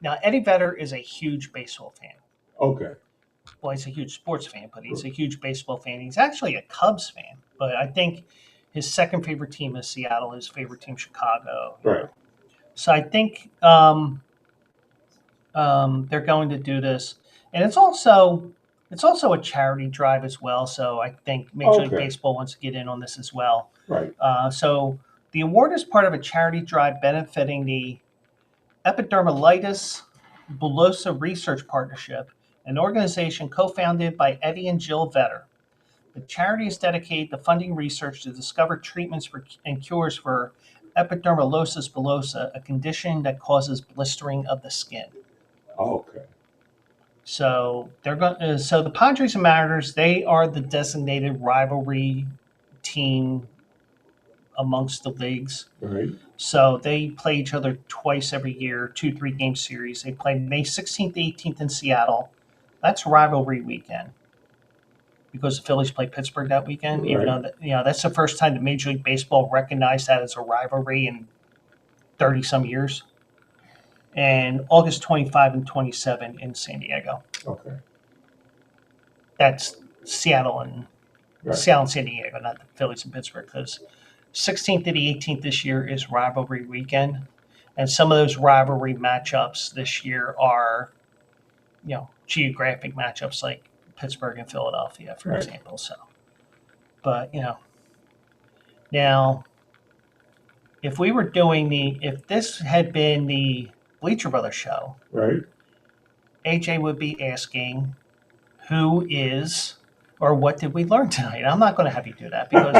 Now, Eddie Vedder is a huge baseball fan. Okay. Well, he's a huge sports fan, but he's a huge baseball fan. He's actually a Cubs fan, but I think his second favorite team is Seattle, his favorite team Chicago. Right. So I think they're going to do this, and it's also a charity drive as well. So I think Major League Baseball wants to get in on this as well. Right. So the award is part of a charity drive benefiting the Epidermolysis Bullosa Research Partnership, an organization co-founded by Eddie and Jill Vedder. The charity is dedicated to funding research to discover treatments and cures for epidermolysis bullosa, a condition that causes blistering of the skin. Okay. So so the Padres and Mariners, they are the designated rivalry team amongst the leagues. Right. So they play each other twice every year, 2-3 game series. They play May 16th, 18th in Seattle. That's rivalry weekend because the Phillies play Pittsburgh that weekend. Right. Even though that's the first time that Major League Baseball recognized that as a rivalry in 30 some years. And August 25 and 27 in San Diego. Okay. That's Seattle and San Diego, not the Phillies and Pittsburgh, because 16th to the 18th this year is rivalry weekend. And some of those rivalry matchups this year are, geographic matchups like Pittsburgh and Philadelphia, for example. So, but, now, if this had been the Bleacher Brothers show, Right. AJ would be asking, who is or what did we learn tonight? I'm not going to have you do that because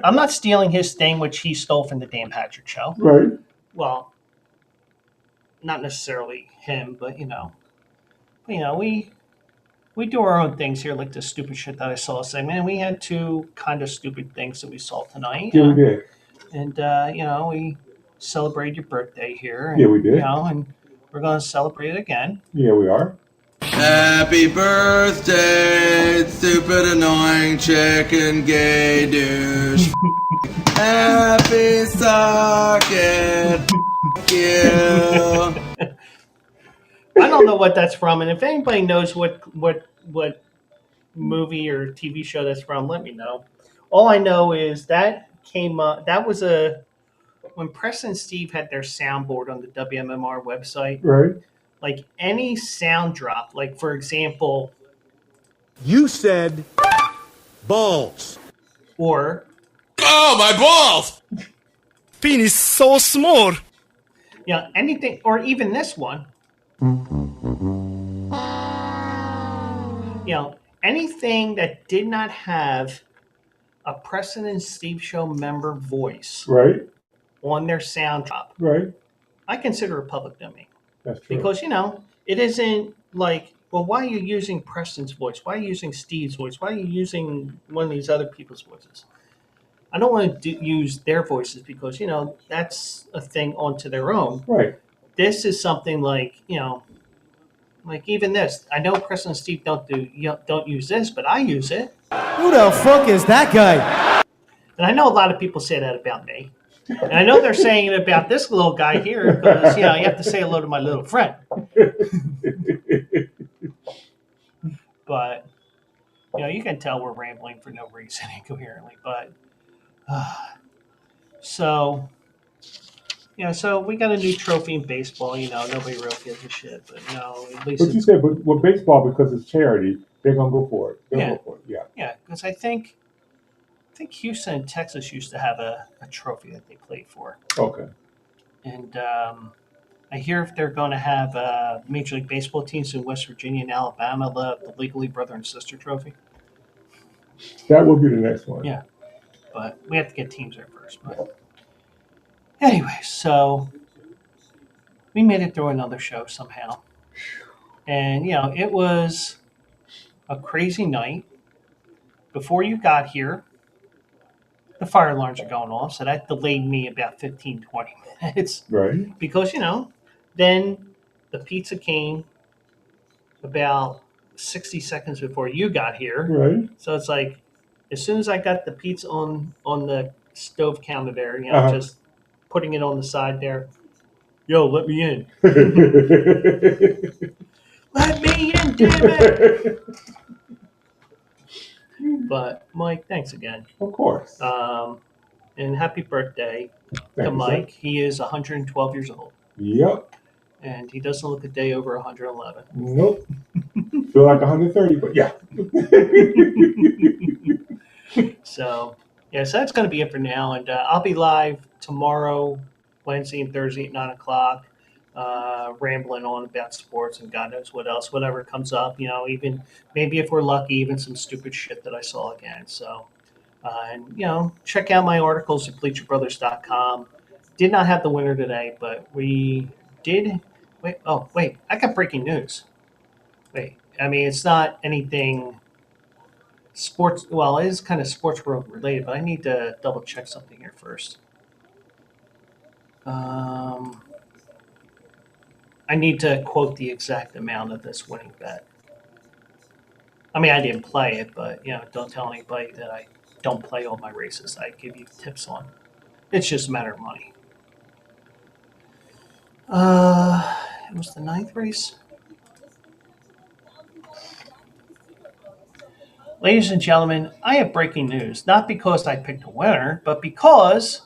I'm not stealing his thing, which he stole from the Dan Patrick show. Right. Well, not necessarily him, but we do our own things here, like the stupid shit that I saw segment. And we had two kind of stupid things that we saw tonight. Yeah, we did. And we celebrated your birthday here. And, Yeah, we did. And we're going to celebrate it again. Yeah, we are. Happy birthday, stupid, annoying, chicken, gay douche. Happy socket. You. I don't know what that's from, and if anybody knows what movie or TV show that's from, let me know. All I know is that came up. That was when Preston and Steve had their soundboard on the WMMR website. Right. Like any sound drop, like for example, You said balls. or Oh, my balls! Penis so small. anything, or even this one. Anything that did not have a Preston and Steve show member voice Right. on their sound drop, Right. I consider it public domain. That's true. Because, it isn't like, well, why are you using Preston's voice? Why are you using Steve's voice? Why are you using one of these other people's voices? I don't want to use their voices because, that's a thing onto their own. Right. This is something like, like even this. I know Preston and Steve don't use this, but I use it. Who the fuck is that guy? And I know a lot of people say that about me. And I know they're saying it about this little guy here because, you have to say hello to my little friend. But, you can tell we're rambling for no reason incoherently. But, so we got a new trophy in baseball. Nobody really gives a shit. But, at least. But you said, but with baseball, because it's charity, they're going to go for it. They'll go for it. Yeah. Yeah, because I think Houston and Texas used to have a trophy that they played for. Okay. And I hear if they're going to have Major League Baseball teams in West Virginia and Alabama, the Legally Brother and Sister Trophy. That will be the next one. Yeah. But we have to get teams there first. But anyway, so we made it through another show somehow. And, it was a crazy night. Before you got here, the fire alarms are going off, so that delayed me about 15, 20 minutes. Right. Because, then the pizza came about 60 seconds before you got here. Right. So it's like, as soon as I got the pizza on the stove counter there, just putting it on the side there, yo, let me in. Let me in, damn it. But Mike, thanks again. Of course. And happy birthday to Mike. He is 112 years old. Yep. And he doesn't look a day over 111. Nope. Feel like 130, but yeah. So that's going to be it for now. And I'll be live tomorrow, Wednesday and Thursday at 9 o'clock, rambling on about sports and God knows what else, whatever comes up, even maybe if we're lucky, even some stupid shit that I saw again. So, and check out my articles at bleacherbrothers.com. Did not have the winner today, but we did. Wait, I got breaking news. It's not anything sports. Well, it is kind of sports world related, but I need to double check something here first. I need to quote the exact amount of this winning bet. I didn't play it, but don't tell anybody that I don't play all my races. I give you tips on. It's just a matter of money. It was the 9th race. Ladies and gentlemen, I have breaking news. Not because I picked a winner, but because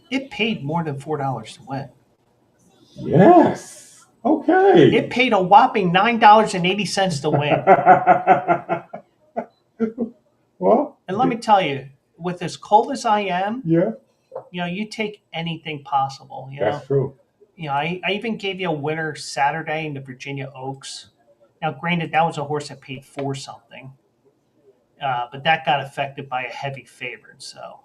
it paid more than $4 to win. Yes. Okay. It paid a whopping $9.80 to win. Well, And let me tell you, with as cold as I am, yeah, you take anything possible. that's true. I even gave you a winner Saturday in the Virginia Oaks. Now, granted, that was a horse that paid for something, but that got affected by a heavy favorite. So,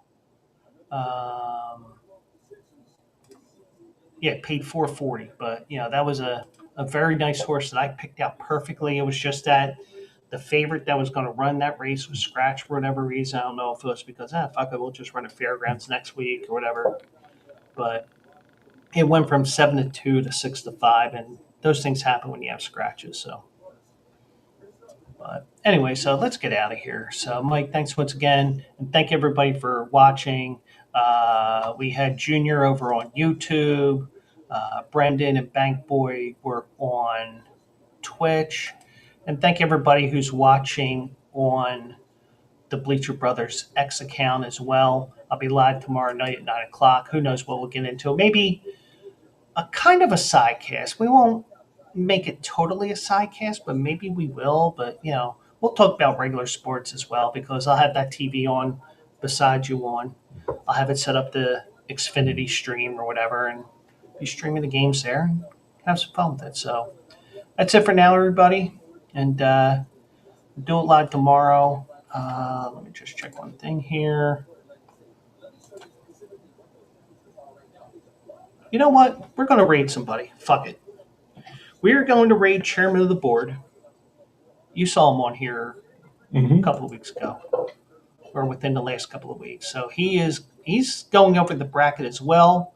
yeah, it paid 440, but that was a very nice horse that I picked out perfectly. It was just that the favorite that was going to run that race was scratched for whatever reason. I don't know if it was because fuck it, we'll just run at Fairgrounds next week or whatever. But it went from 7-2 to 6-5, and those things happen when you have scratches. So, but anyway, so let's get out of here. So, Mike, thanks once again, and thank everybody for watching. We had Junior over on YouTube. Brendan and Bank Boy were on Twitch. And thank everybody who's watching on the Bleacher Brothers X account as well. I'll be live tomorrow night at 9 o'clock. Who knows what we'll get into? Maybe a kind of a sidecast. We won't make it totally a sidecast, but maybe we will. But, we'll talk about regular sports as well because I'll have that TV on beside you on. I'll have it set up the Xfinity stream or whatever and be streaming the games there and have some fun with it. So that's it for now, everybody. And do it live tomorrow. Let me just check one thing here. You know what? We're going to raid somebody. Fuck it. We're going to raid chairman of the board. You saw him on here a couple of weeks ago, or within the last couple of weeks. So he's going over the bracket as well.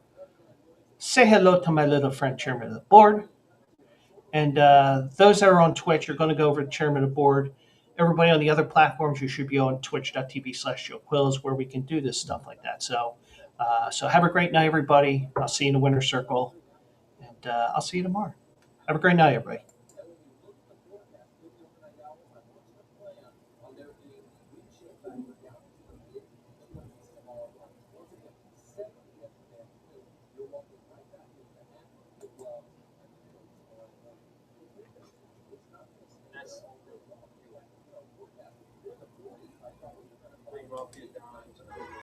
Say hello to my little friend, chairman of the board. And those that are on Twitch are going to go over to chairman of the board. Everybody on the other platforms, you should be on twitch.tv/JoeQuills where we can do this stuff like that. So have a great night, everybody. I'll see you in the winner's circle, and I'll see you tomorrow. Have a great night, everybody.